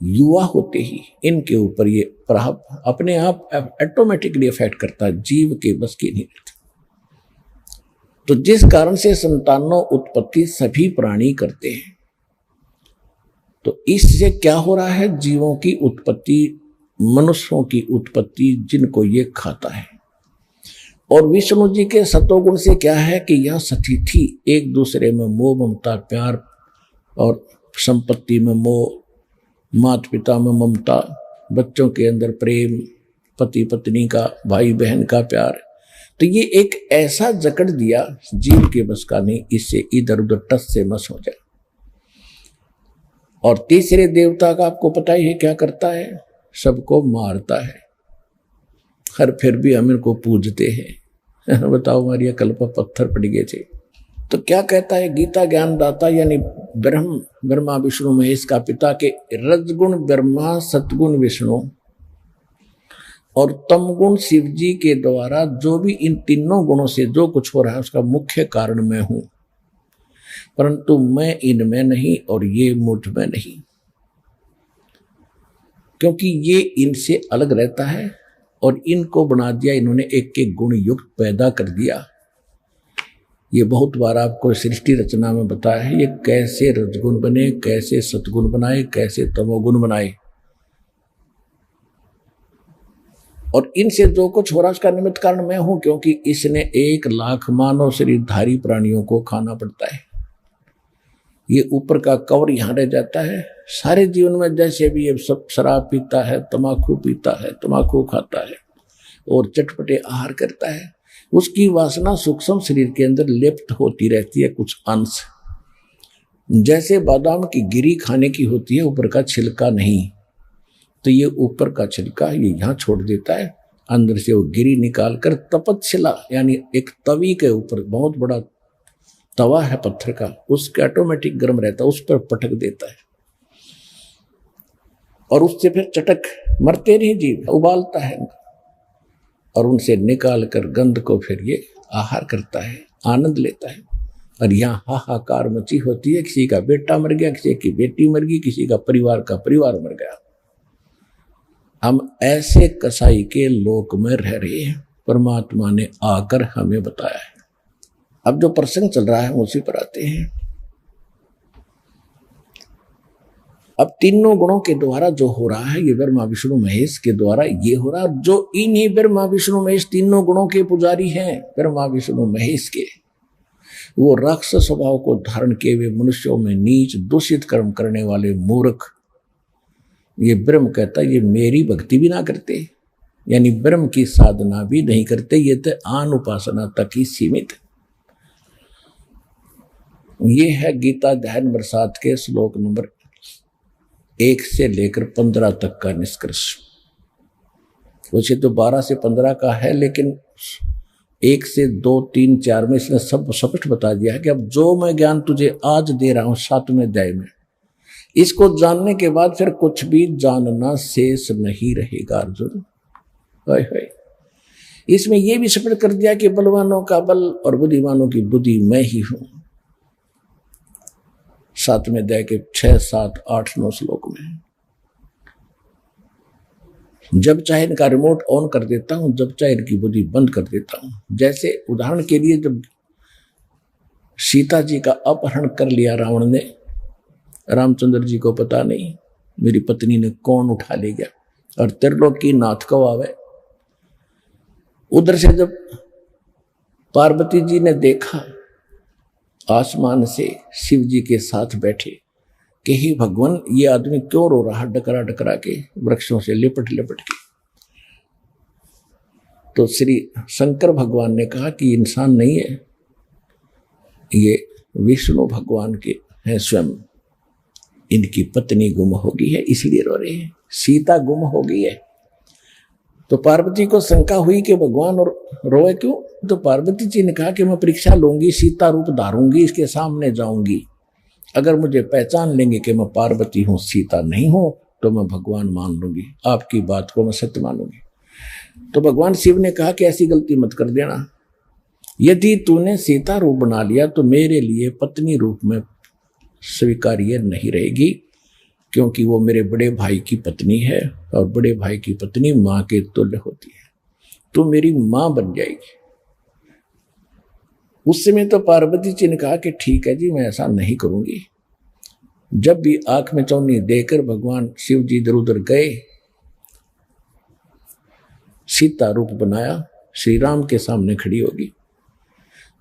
युवा होते ही इनके ऊपर ये प्रभाव अपने आप ऑटोमेटिकली इफेक्ट करता है, जीव के बस की नहीं रहती। तो जिस कारण से संतानों उत्पत्ति सभी प्राणी करते हैं, तो इससे क्या हो रहा है? जीवों की उत्पत्ति, मनुष्यों की उत्पत्ति जिनको ये खाता है। और विष्णु जी के सतोगुण से क्या है कि यह स्थिति एक दूसरे में मोह ममता प्यार, और संपत्ति में मोह, माता पिता में ममता, बच्चों के अंदर प्रेम, पति पत्नी का, भाई बहन का प्यार। तो ये एक ऐसा जकड़ दिया जीव के बस का नहीं, इससे इधर उधर टस से मस हो जाए। और तीसरे देवता का आपको पता ही है क्या करता है? सबको मारता है, हर फिर भी हम इनको पूजते हैं। बताओ हमारी अकल पर पत्थर पड़ गए थे। तो क्या कहता है गीता ज्ञानदाता यानी ब्रह्मा विष्णु महेश का पिता के रजगुण ब्रह्मा, सतगुण विष्णु और तम गुण शिव जी के द्वारा जो भी इन तीनों गुणों से जो कुछ हो रहा है उसका मुख्य कारण मैं हूं, परंतु मैं इनमें नहीं और ये मुझ में नहीं, क्योंकि ये इनसे अलग रहता है और इनको बना दिया इन्होंने, एक एक गुण युक्त पैदा कर दिया। ये बहुत बार आपको सृष्टि रचना में बताया है, ये कैसे रजगुण बने, कैसे सतगुण बनाए, कैसे तमोगुण बनाए, और इनसे जो कुछ हो रहा उसका निमित्त कारण मैं हूं, क्योंकि इसने 1 लाख मानव शरीरधारी प्राणियों को खाना पड़ता है। ये ऊपर का कवर यहां रह जाता है। सारे जीवन में जैसे भी ये सब शराब पीता है, तम्बाकू पीता है, तम्बाकू खाता है और चटपटे आहार करता है, उसकी वासना सूक्ष्म शरीर के अंदर लिप्त होती रहती है कुछ अंश। जैसे बादाम की गिरी खाने की होती है, ऊपर का छिलका नहीं, तो ये ऊपर का छिलका ये यहां छोड़ देता है, अंदर से वो गिरी निकाल कर तपतशिला यानी एक तवी के ऊपर, बहुत बड़ा तवा है पत्थर का, उसके ऑटोमेटिक गर्म रहता है, उस पर पटक देता है और उससे फिर चटक मरते नहीं जीव उबालता है और उनसे निकाल कर गंध को फिर ये आहार करता है, आनंद लेता है। और यहाँ हाहाकार मची होती है, किसी का बेटा मर गया, किसी की बेटी मर गई, किसी का परिवार मर गया। हम ऐसे कसाई के लोक में रह रहे हैं, परमात्मा ने आकर हमें बताया है। अब जो प्रसंग चल रहा है उसी पर आते हैं। अब तीनों गुणों के द्वारा जो हो रहा है ये ब्रह्मा विष्णु महेश के द्वारा ये हो रहा, जो इन्हीं ब्रह्मा विष्णु महेश तीनों गुणों के पुजारी हैं, ब्रह्मा विष्णु महेश के, वो राक्षस स्वभाव को धारण किए हुए मनुष्यों में नीच दूषित कर्म करने वाले मूर्ख, ये ब्रह्म कहता ये मेरी भक्ति भी ना करते, यानी ब्रह्म की साधना भी नहीं करते, ये तो आन उपासना तक ही सीमित। ये है गीता ध्यान बरसात के श्लोक नंबर 1 से लेकर 15 तक का निष्कर्ष। वैसे तो 12 से 15 का है, लेकिन 1 से 2, 3, 4 में इसने सब स्पष्ट बता दिया है कि अब जो मैं ज्ञान तुझे आज दे रहा हूं 7वें अध्याय में, इसको जानने के बाद फिर कुछ भी जानना शेष नहीं रहेगा अर्जुन। इसमें यह भी स्पष्ट कर दिया कि बलवानों का बल और बुद्धिमानों की बुद्धि मैं ही हूं। 7वें अध्याय के 6, 7, 8, 9 श्लोक में जब चाहे इनका रिमोट ऑन कर देता हूं, जब चाहे इनकी बुद्धि बंद कर देता हूं। जैसे उदाहरण के लिए जब सीता जी का अपहरण कर लिया रावण ने, रामचंद्र जी को पता नहीं मेरी पत्नी ने कौन उठा ले गया, और त्रिलोकी नाथ को आवे। उधर से जब पार्वती जी ने देखा आसमान से शिव जी के साथ बैठे कि हे भगवान ये आदमी क्यों रो रहा, डकरा डकरा के वृक्षों से लिपट लिपट के, तो श्री शंकर भगवान ने कहा कि इंसान नहीं है, ये विष्णु भगवान के हैं स्वयं, इनकी पत्नी गुम हो गई है इसलिए रो रहे हैं, सीता गुम हो गई है। तो पार्वती को शंका हुई कि भगवान और रोए क्यों? तो पार्वती जी ने कहा कि मैं परीक्षा लूंगी, सीता रूप धारूंगी, इसके सामने जाऊंगी, अगर मुझे पहचान लेंगे कि मैं पार्वती हूं, सीता नहीं हूं, तो मैं भगवान मान लूंगी, आपकी बात को मैं सत्य मानूंगी। तो भगवान शिव ने कहा कि ऐसी गलती मत कर देना, यदि तूने सीता रूप बना लिया तो मेरे लिए पत्नी रूप में स्वीकार्य नहीं रहेगी, क्योंकि वो मेरे बड़े भाई की पत्नी है और बड़े भाई की पत्नी मां के तुल्य होती है, तो मेरी मां बन जाएगी। उस समय तो पार्वती जी ने कहा कि ठीक है जी, मैं ऐसा नहीं करूंगी। जब भी आंख में चौनी देकर भगवान शिव जी इधर उधर गए, सीता रूप बनाया, श्री राम के सामने खड़ी होगी।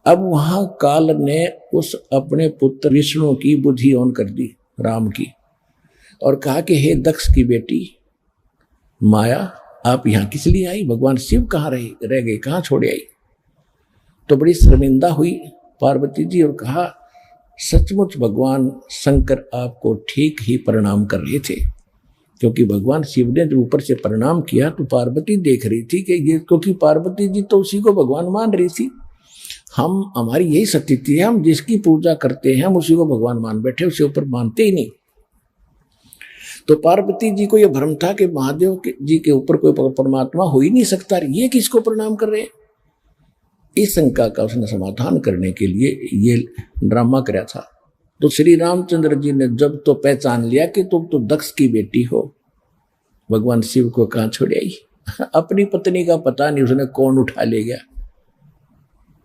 अब वहां काल ने उस अपने पुत्र विष्णु की बुद्धि ऑन कर दी राम की, और कहा कि हे दक्ष की बेटी माया, आप यहां किस लिए आई? भगवान शिव कहाँ रह गए, कहाँ छोड़े आई? तो बड़ी शर्मिंदा हुई पार्वती जी और कहा सचमुच भगवान शंकर आपको ठीक ही प्रणाम कर रहे थे, क्योंकि भगवान शिव ने जब ऊपर से प्रणाम किया तो पार्वती देख रही थी कि ये, क्योंकि पार्वती जी तो उसी को भगवान मान रही थी। हमारी यही स्थिति है, हम जिसकी पूजा करते हैं हम उसी को भगवान मान बैठे, उसके ऊपर मानते ही नहीं। तो पार्वती जी को यह भ्रम था कि महादेव जी के ऊपर कोई परमात्मा हो ही नहीं सकता, ये किसको प्रणाम कर रहे हैं। इस शंका का उसने समाधान करने के लिए ये ड्रामा कराया था। तो श्री रामचंद्र जी ने जब तो पहचान लिया कि तुम तो दक्ष की बेटी हो, भगवान शिव को कहां छोड़ आई। अपनी पत्नी का पता नहीं उसने कौन उठा ले गया,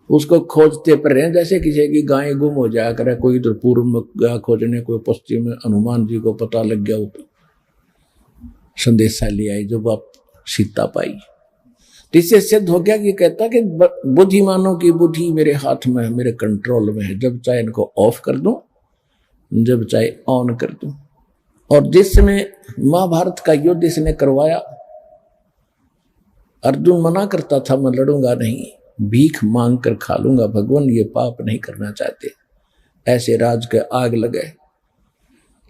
उसको खोजते पर रहे जैसे किसी की गाय गुम हो जाया करे, कोई इधर पूर्व में गया खोजने, कोई पश्चिम में, हनुमान जी को पता लग गया, वो संदेशा ले आई, जब आप सीता पाई। तो इससे सिद्ध हो गया कि कहता कि बुद्धिमानों की बुद्धि मेरे हाथ में है, मेरे कंट्रोल में है, जब चाहे इनको ऑफ कर दूं, जब चाहे ऑन कर दूं। और जिस समय महाभारत का युद्ध इसने करवाया, अर्जुन मना करता था मैं लड़ूंगा नहीं, भीख मांग कर खा लूंगा, भगवान ये पाप नहीं करना चाहते, ऐसे राज के आग लगे।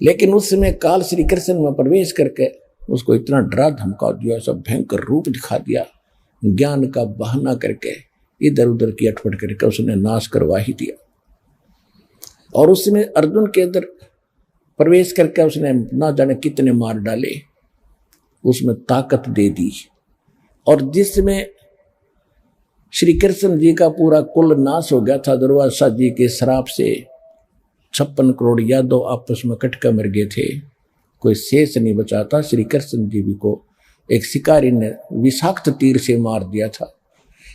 लेकिन उस समय काल श्री कृष्ण में प्रवेश करके उसको इतना डरा धमका दिया, सब भयंकर रूप दिखा दिया, ज्ञान का बहाना करके इधर उधर की अटपट करके उसने नाश करवा ही दिया। और उसमें अर्जुन के अंदर प्रवेश करके उसने ना जाने कितने मार डाले, उसमें ताकत दे दी। और जिसमें श्री कृष्ण जी का पूरा कुल नाश हो गया था, दुर्वासा जी के श्राप से 56 करोड़ यादव आपस में कट कर मर गए थे, कोई शेष नहीं बचा था। श्री कृष्ण जी को एक शिकारी ने विषाक्त तीर से मार दिया था।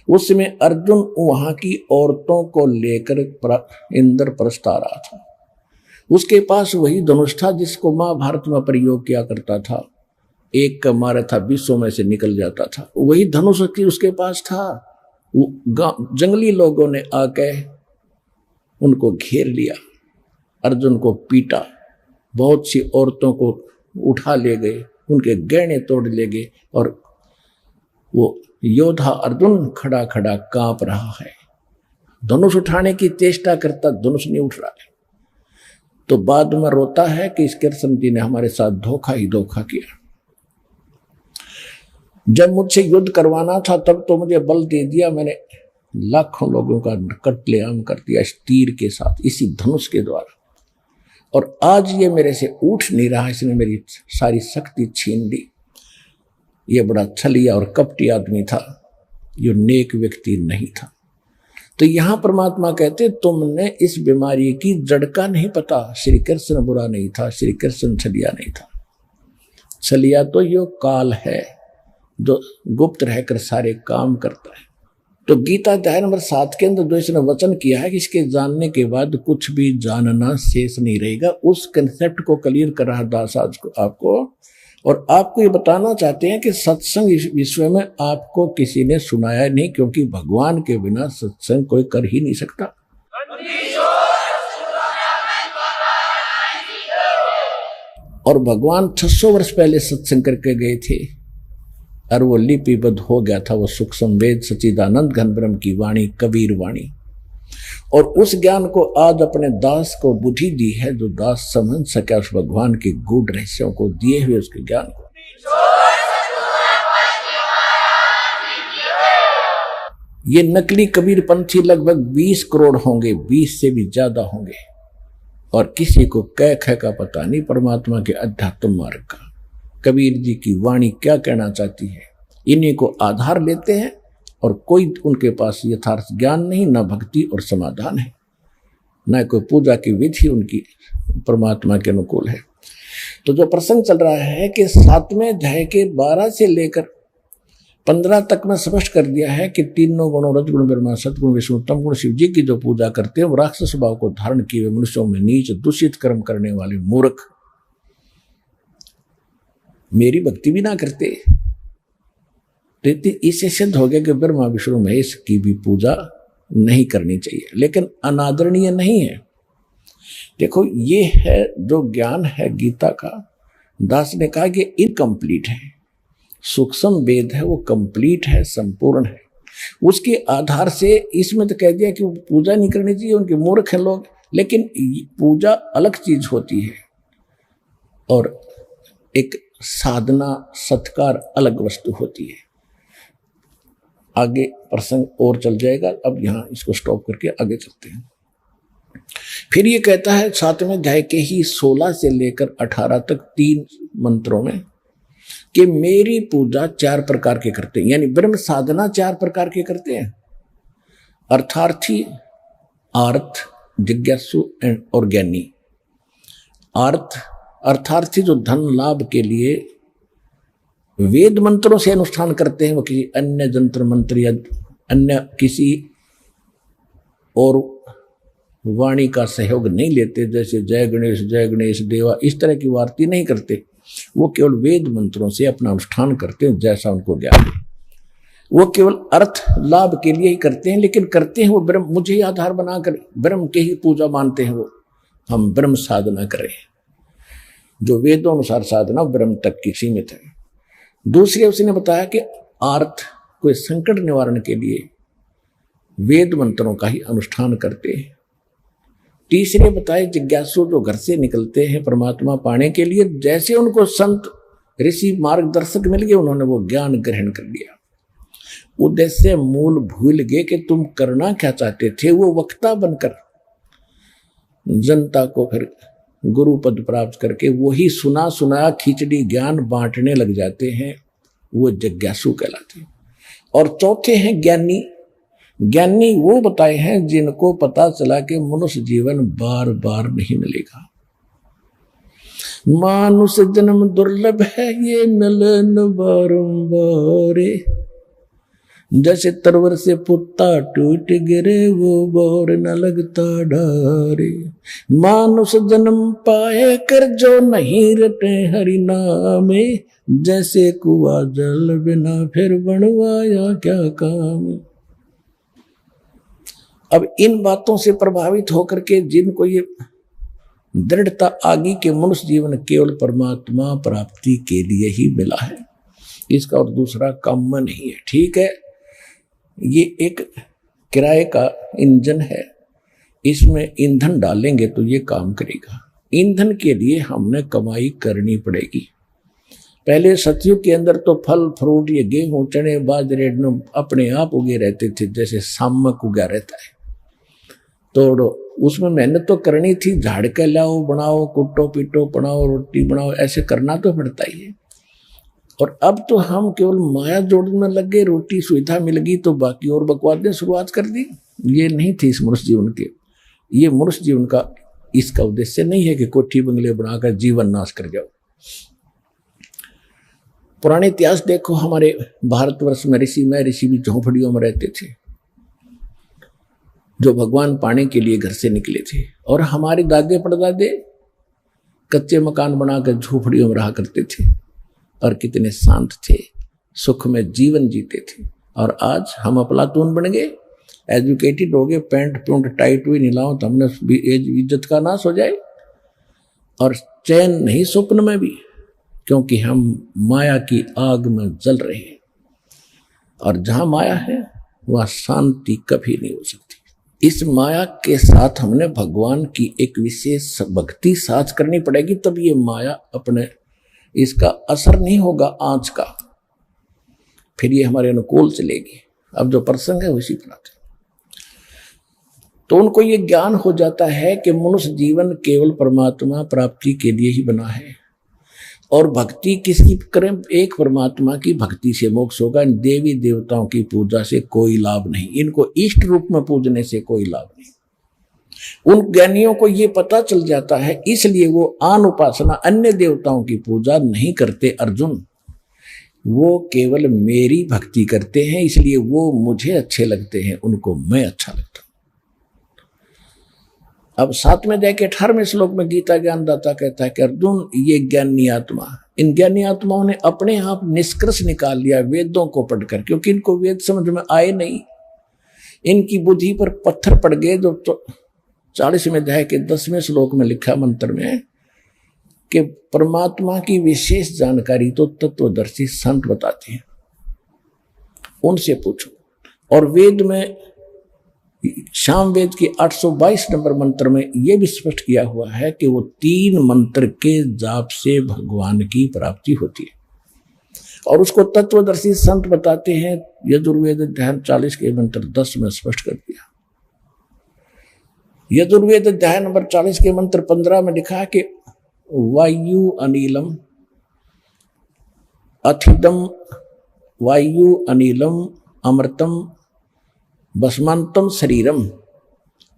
उसमें अर्जुन वहां की औरतों को लेकर इंद्रप्रस्थ आ रहा था। उसके पास वही धनुष था जिसको महाभारत में प्रयोग किया करता था, एक का मारा था 20 में से निकल जाता था, वही धनुष की उसके पास था। जंगली लोगों ने आके उनको घेर लिया, अर्जुन को पीटा, बहुत सी औरतों को उठा ले गए, उनके गहने तोड़ ले गए, और वो योद्धा अर्जुन खड़ा खड़ा कांप रहा है, धनुष उठाने की चेष्टा करता, धनुष नहीं उठ रहा है। तो बाद में रोता है कि इस कृष्ण जी ने हमारे साथ धोखा ही धोखा किया। जब मुझसे युद्ध करवाना था तब तो मुझे बल दे दिया, मैंने लाखों लोगों का कत्लेआम कर दिया इस तीर के साथ, इसी धनुष के द्वारा। और आज ये मेरे से उठ नहीं रहा, इसने मेरी सारी शक्ति छीन ली। ये बड़ा छलिया और कपटी आदमी था, ये नेक व्यक्ति नहीं था। तो यहां परमात्मा कहते तुमने इस बीमारी की जड़ का नहीं पता। श्री कृष्ण बुरा नहीं था, श्री कृष्ण छलिया नहीं था। छलिया तो यो काल है जो गुप्त रहकर सारे काम करता है। तो गीता अध्याय नंबर 7 के अंदर जो इसने वचन किया है कि इसके जानने के बाद कुछ भी जानना शेष नहीं रहेगा, उस कंसेप्ट को क्लियर कर रहा दास आज को आपको। और आपको ये बताना चाहते हैं कि सत्संग इस विश्व में आपको किसी ने सुनाया नहीं, क्योंकि भगवान के बिना सत्संग कोई कर ही नहीं सकता। और भगवान 600 वर्ष पहले सत्संग करके गए थे और वो लिपिबद्ध हो गया था, वो सूक्ष्म वेद सच्चिदानंद घन ब्रह्म की वाणी, कबीर वाणी। और उस ज्ञान को आज अपने दास को बुद्धि दी है, जो दास समझ सके उस भगवान के गूढ़ रहस्यों को, दिए हुए उसके ज्ञान को। ये नकली कबीर पंथी लगभग 20 करोड़ होंगे, 20 से भी ज्यादा होंगे, और किसी को कै ख का पता नहीं परमात्मा के अध्यात्म मार्ग का। कबीर जी की वाणी क्या कहना चाहती है, इन्हीं को आधार लेते हैं, और कोई उनके पास यथार्थ ज्ञान नहीं, न भक्ति और समाधान है, न कोई पूजा की विधि उनकी परमात्मा के अनुकूल है। तो जो प्रसंग चल रहा है कि 7वें अध्याय के 12 से लेकर 15 तक में स्पष्ट कर दिया है कि तीनों गुणों रजगुण ब्रह्मा सतगुण विष्णु तम गुण शिव जी की जो पूजा करते हैं वो राक्षस भाव को धारण किए हुए मनुष्यों में नीच दूषित कर्म करने वाले मूर्ख मेरी भक्ति भी ना करते। इससे सिद्ध हो गया कि ब्रह्मा विष्णु महेश की भी पूजा नहीं करनी चाहिए, लेकिन अनादरणीय नहीं है। देखो ये है जो ज्ञान है गीता का, दास ने कहा कि इनकम्प्लीट है, सूक्ष्म वेद है वो कंप्लीट है, संपूर्ण है। उसके आधार से इसमें तो कह दिया कि पूजा नहीं करनी चाहिए, उनके मूर्ख हैं लोग, लेकिन पूजा अलग चीज होती है और एक साधना सत्कार अलग वस्तु होती है। आगे प्रसंग और चल जाएगा, अब यहां इसको स्टॉप करके आगे चलते हैं। फिर ये कहता है 7वें अध्याय के ही 16 से लेकर 18 तक 3 मंत्रों में कि मेरी पूजा 4 प्रकार के करते हैं, यानी ब्रह्म साधना 4 प्रकार के करते हैं। अर्थार्थी, आर्थ, जिज्ञासु और ज्ञानी। अर्थार्थी जो धन लाभ के लिए वेद मंत्रों से अनुष्ठान करते हैं, वो किसी अन्य जंत्र मंत्र या अन्य किसी और वाणी का सहयोग नहीं लेते, जैसे जय गणेश देवा इस तरह की वार्ती नहीं करते। वो केवल वेद मंत्रों से अपना अनुष्ठान करते हैं जैसा उनको ज्ञान है। वो केवल अर्थ लाभ के लिए ही करते हैं, लेकिन करते हैं वो ब्रह्म, मुझे ही आधार बनाकर ब्रह्म के ही पूजा मानते हैं। वो हम ब्रह्म साधना करें, जो वेदों अनुसार साधना ब्रह्म तक की सीमित है। दूसरे उसने बताया कि आर्थ कोई संकट निवारण के लिए वेद मंत्रों का ही अनुष्ठान करते हैं। तीसरे बताए जिज्ञासु जो घर से निकलते हैं परमात्मा पाने के लिए, जैसे उनको संत ऋषि मार्गदर्शक मिल गए उन्होंने वो ज्ञान ग्रहण कर लिया। उद्देश्य मूल भूल गए कि तुम करना क्या चाहते थे। वो वक्ता बनकर जनता को फिर गुरु पद प्राप्त करके वही सुना सुनाया खिचड़ी ज्ञान बांटने लग जाते हैं, वो जिज्ञासु कहलाते हैं। और चौथे हैं ज्ञानी। ज्ञानी वो बताए हैं जिनको पता चला कि मनुष्य जीवन बार बार नहीं मिलेगा, मानुष जन्म दुर्लभ है ये मिलन बारंबार। जैसे तरवर से पुत्ता टूट गिरे वो बोर न लगता डारे। मानुष जन्म पाए कर जो नहीं रटे हरि नामे, जैसे कुआ जल बिना फिर बनवाया क्या काम। अब इन बातों से प्रभावित होकर के जिनको ये दृढ़ता आ गई कि मनुष्य जीवन केवल परमात्मा प्राप्ति के लिए ही मिला है, इसका और दूसरा काम नहीं है। ठीक है, ये एक किराए का इंजन है, इसमें ईंधन डालेंगे तो ये काम करेगा। ईंधन के लिए हमने कमाई करनी पड़ेगी। पहले सतयुग के अंदर तो फल फ्रूट ये गेहूं चने बाजरे अपने आप उगे रहते थे, जैसे सामक उगा रहता है। तो उसमें मेहनत तो करनी थी, झाड़ के लाओ बनाओ, कुटो पीटो बनाओ, रोटी बनाओ, ऐसे करना तो पड़ता ही है। और अब तो हम केवल माया जोड़ने लग गए, रोटी सुविधा मिल गई तो बाकी और बकवादें शुरुआत कर दी। ये नहीं थी इस मनुष्य जीवन के। ये मनुष्य जीवन का इसका उद्देश्य नहीं है कि कोठी बंगले बनाकर जीवन नाश कर जाओ। पुराने इतिहास देखो, हमारे भारतवर्ष में ऋषि भी झोंपड़ियों में रहते थे, जो भगवान पाने के लिए घर से निकले थे। और हमारे दादे परदादे कच्चे मकान बनाकर झोपड़ियों में रहा करते थे और कितने शांत थे, सुख में जीवन जीते थे। और आज हम अफलातून बन गए, एजुकेटेड हो गए, पैंट पूंट टाइट हुई नीलाओ तो हमने भी इज्जत का नाश हो जाए, और चैन नहीं स्वप्न में भी, क्योंकि हम माया की आग में जल रहे हैं। और जहां माया है वहां शांति कभी नहीं हो सकती। इस माया के साथ हमने भगवान की एक विशेष भक्ति साथ करनी पड़ेगी, तब ये माया अपने इसका असर नहीं होगा आंच का, फिर ये हमारे अनुकूल चलेगी। अब जो प्रसंग है उसी पर आते, तो उनको ये ज्ञान हो जाता है कि मनुष्य जीवन केवल परमात्मा प्राप्ति के लिए ही बना है, और भक्ति किसकी करें? एक परमात्मा की भक्ति से मोक्ष होगा। देवी देवताओं की पूजा से कोई लाभ नहीं, इनको इष्ट रूप में पूजने से कोई लाभ नहीं। उन ज्ञानियों को ये पता चल जाता है, इसलिए वो आन उपासना अन्य देवताओं की पूजा नहीं करते अर्जुन। वो केवल मेरी भक्ति करते हैं, इसलिए वो मुझे अच्छे लगते हैं, उनको मैं अच्छा लगता हूं। अब 7वें अध्याय के 18वें श्लोक में गीता ज्ञानदाता कहता है कि अर्जुन, ये ज्ञानी आत्मा, इन ज्ञानी आत्माओं ने अपने आप निष्कर्ष निकाल लिया वेदों को पढ़कर, क्योंकि इनको वेद समझ में आए नहीं, इनकी बुद्धि पर पत्थर पड़ गए। जो 40वें अध्याय के 10वें श्लोक में लिखा मंत्र में कि परमात्मा की विशेष जानकारी तो तत्वदर्शी संत बताते हैं, उनसे पूछो। और वेद में शाम वेद के 822 नंबर मंत्र में यह भी स्पष्ट किया हुआ है कि वो 3 मंत्र के जाप से भगवान की प्राप्ति होती है, और उसको तत्वदर्शी संत बताते हैं। यजुर्वेद अध्याय 40 के मंत्र 10 में स्पष्ट कर दिया। यजुर्वेद अध्याय नंबर 40 के मंत्र 15 में लिखा है कि वायु अनिलम अथिदम वायु अनिलम अमृतम भस्मांतम शरीरम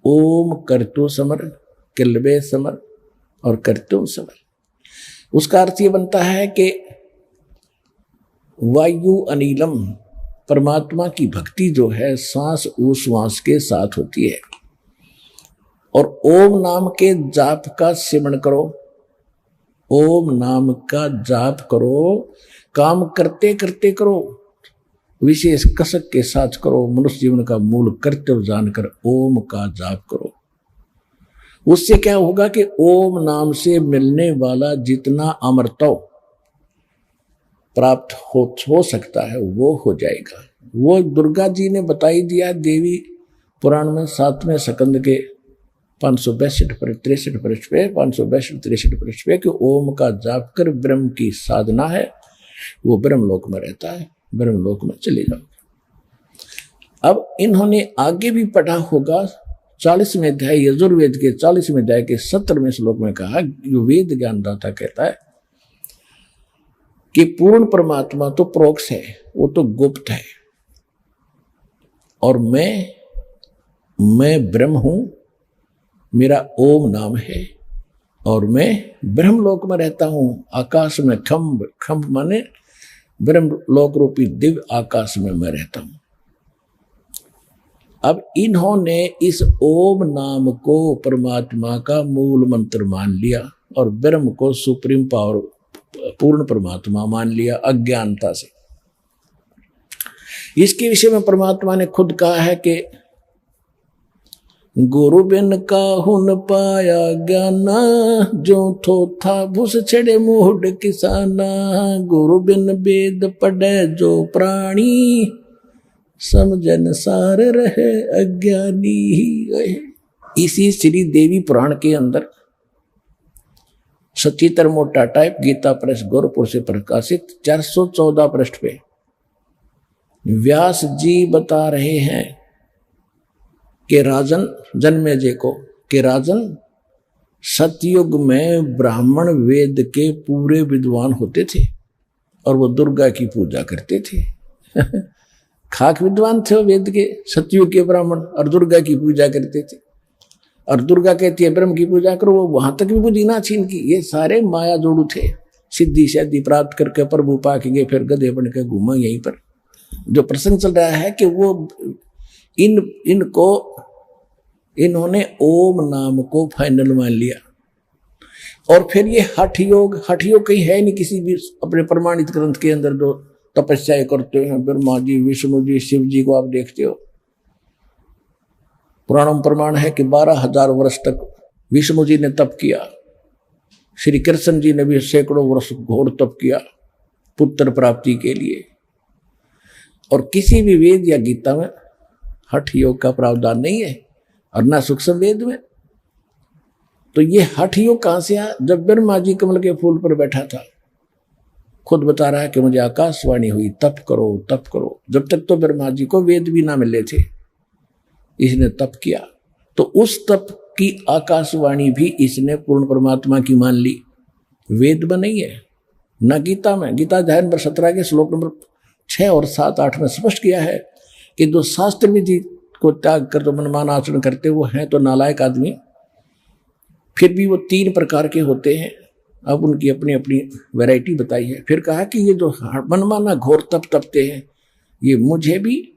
ओम कर्तु समर किल्बे समर और कर्तुम समर। उसका अर्थ ये बनता है कि वायु अनिलम परमात्मा की भक्ति जो है सांस उश्वास के साथ होती है, और ओम नाम के जाप का सिमरण करो, ओम नाम का जाप करो, काम करते करते करो, विशेष कसक के साथ करो, मनुष्य जीवन का मूल कर्तव्य जानकर ओम का जाप करो। उससे क्या होगा कि ओम नाम से मिलने वाला जितना अमृतव प्राप्त हो सकता है वो हो जाएगा। वो दुर्गा जी ने बताई दिया देवी पुराण में 7वें स्कंद के 562 पर 63 पृष्ठ पे 562 63 पृष्ठ पे कि ओम का जाप कर ब्रह्म की साधना है, वो ब्रह्मलोक में रहता है, ब्रह्मलोक में चले जाओ। अब इन्होंने आगे भी पढ़ा होगा 40वें अध्याय यजुर्वेद के 40वें अध्याय के 17वें श्लोक में कहा, जो वेद ज्ञानदाता कहता है कि पूर्ण परमात्मा तो प्रोक्ष है, वो तो गुप्त है, और मैं ब्रह्म हूं, मेरा ओम नाम है, और मैं ब्रह्मलोक में रहता हूं। आकाश में खम्भ, खम्भ माने ब्रह्मलोक रूपी दिव्य आकाश में मैं रहता हूं। अब इन्होंने इस ओम नाम को परमात्मा का मूल मंत्र मान लिया और ब्रह्म को सुप्रीम पावर पूर्ण परमात्मा मान लिया अज्ञानता से। इसके विषय में परमात्मा ने खुद कहा है कि गुरु बिन काहुन पाया ज्ञाना, जो थो था भूस छड़े मूढ़ किसाना। गुरु बिन वेद पढ़े जो प्राणी, समझन सार रहे अज्ञानी ही। इसी श्री देवी पुराण के अंदर सचित्र मोटा टाइप गीता प्रेस गोरखपुर से प्रकाशित 414 पृष्ठ पे व्यास जी बता रहे हैं कि राजन जन्मेजय को कि राजन सतयुग में ब्राह्मण वेद के पूरे विद्वान होते थे और वो दुर्गा की पूजा करते थे। खाक विद्वान थे वो वेद के, सतयुग के ब्राह्मण, और दुर्गा की पूजा करते थे। और दुर्गा कहती है ब्रह्म की पूजा करो, वो वहां तक भी बुद्धि ना छीन की। ये सारे माया जोड़ू थे, सिद्धि शादी प्राप्त करके प्रभु पा के गए, फिर गधे बन के घूमा यहीं पर। जो प्रसंग चल रहा है कि वो इनको इन्होंने ओम नाम को फाइनल मान लिया, और फिर ये हठ योग कहीं है नहीं किसी भी अपने प्रमाणित ग्रंथ के अंदर। जो तपस्या करते हैं ब्रह्मा जी, विष्णु जी, शिव जी को आप देखते हो, पुराणों में प्रमाण है कि 12,000 वर्ष तक विष्णु जी ने तप किया, श्री कृष्ण जी ने भी सैकड़ों वर्ष घोर तप किया पुत्र प्राप्ति के लिए। और किसी भी वेद या गीता में हठ योग का प्रावधान नहीं है, और ना सूक्ष्म वेद में। तो ये हठ योग कहां से आया? जब ब्रह्मा जी कमल के फूल पर बैठा था, खुद बता रहा है कि मुझे आकाशवाणी हुई तप करो तप करो। जब तक तो ब्रह्मा जी को वेद भी ना मिले थे, इसने तप किया, तो उस तप की आकाशवाणी भी इसने पूर्ण परमात्मा की मान ली। वेद में नहीं है, न गीता में। गीता अध्याय नंबर 17 के श्लोक नंबर 6 और 7 8 में स्पष्ट किया है कि जो शास्त्र विधि को त्याग कर जो मनमान आचरण करते वो हैं तो नालायक आदमी। फिर भी वो 3 प्रकार के होते हैं, अब उनकी अपनी अपनी वैरायटी बताई है। फिर कहा कि ये जो मनमाना घोर तप तपते हैं, ये मुझे भी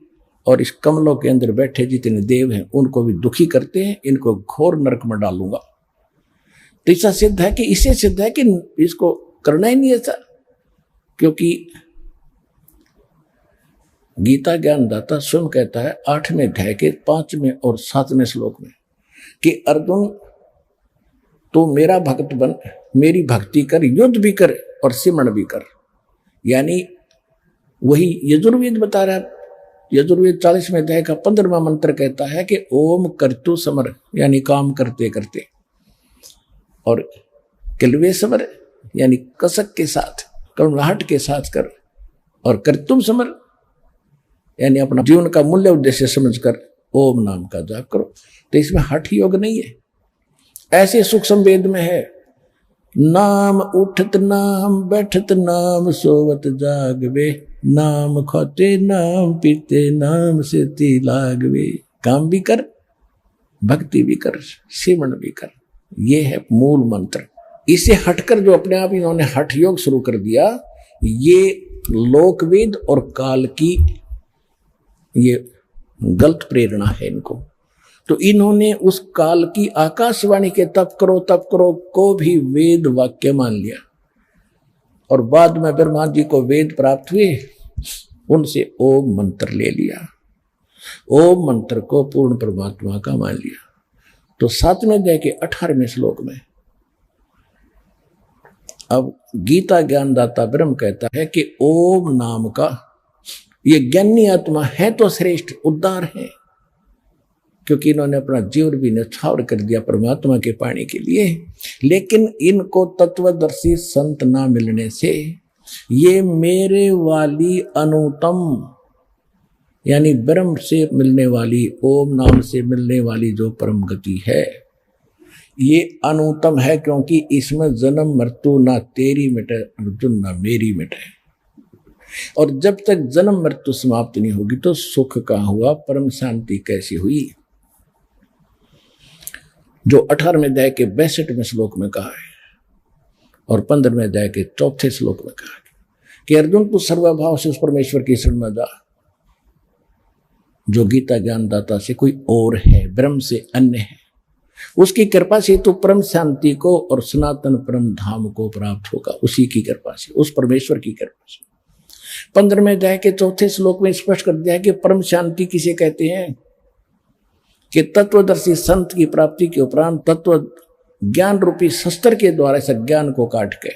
और इस कमलों के अंदर बैठे जितने देव हैं उनको भी दुखी करते हैं, इनको घोर नरक में डालूंगा। तो इससे सिद्ध है कि इसको करना ही नहीं ऐसा, क्योंकि गीता ज्ञानदाता स्वयं कहता है 8वें अध्याय के 5वें और 7वें श्लोक में कि अर्जुन तो मेरा भक्त बन, मेरी भक्ति कर, युद्ध भी कर और सिमरण भी कर। यानी वही यजुर्वेद बता रहा है। यजुर्वेद 40वें अध्याय का 15वां मंत्र कहता है कि ओम कर्तु समर, यानी काम करते करते, और किल्वे समर यानी कसक के साथ, करुणाहट के साथ कर, और कर्तुम समर यानी अपना जीवन का मूल्य उद्देश्य समझकर ओम नाम का जाप करो। तो इसमें हठ योग नहीं है, ऐसे सूक्ष्म वेद में है, नाम उठत नाम बैठत नाम सोवत जागवे, नाम खोते नाम पीते नाम से ती लागवे। काम भी कर, भक्ति भी कर, सिमरण भी कर, ये है मूल मंत्र। इसे हटकर जो अपने आप इन्होंने हठ योग शुरू कर दिया, ये लोकवेद और काल की ये गलत प्रेरणा है इनको। तो इन्होंने उस काल की आकाशवाणी के तप करो को भी वेद वाक्य मान लिया, और बाद में ब्रह्मा जी को वेद प्राप्त हुए, उनसे ओम मंत्र ले लिया, ओम मंत्र को पूर्ण परमात्मा का मान लिया। तो 7वें अध्याय के 18वें श्लोक में अब गीता ज्ञानदाता ब्रह्म कहता है कि ओम नाम का ये ज्ञानी आत्मा है तो श्रेष्ठ उद्धार है, क्योंकि इन्होंने अपना जीवन भी न्यौछावर कर दिया परमात्मा के पाने के लिए। लेकिन इनको तत्वदर्शी संत ना मिलने से ये मेरे वाली अनुतम यानी ब्रह्म से मिलने वाली, ओम नाम से मिलने वाली जो परम गति है, ये अनुतम है, क्योंकि इसमें जन्म मृत्यु ना तेरी मिटे अर्जुन ना मेरी मिटे। और जब तक जन्म मृत्यु समाप्त नहीं होगी तो सुख कहाँ हुआ, परम शांति कैसी हुई। जो 18वें अध्याय के 62वें श्लोक में कहा है और 15वें अध्याय के 4थे श्लोक में कहा है कि अर्जुन तू सर्वभाव से उस परमेश्वर की शरण में जा जो गीता ज्ञानदाता से कोई और है, ब्रह्म से अन्य है। उसकी कृपा से तो परम शांति को और सनातन परम धाम को प्राप्त होगा, उसी की कृपा से, उस परमेश्वर की कृपा से। 15वें अध्याय के 4थे श्लोक में स्पष्ट कर दिया कि परम शांति किसे कहते हैं कि तत्वदर्शी संत की प्राप्ति के उपरांत तत्व ज्ञान रूपी शस्त्र के द्वारा इस ज्ञान को काट के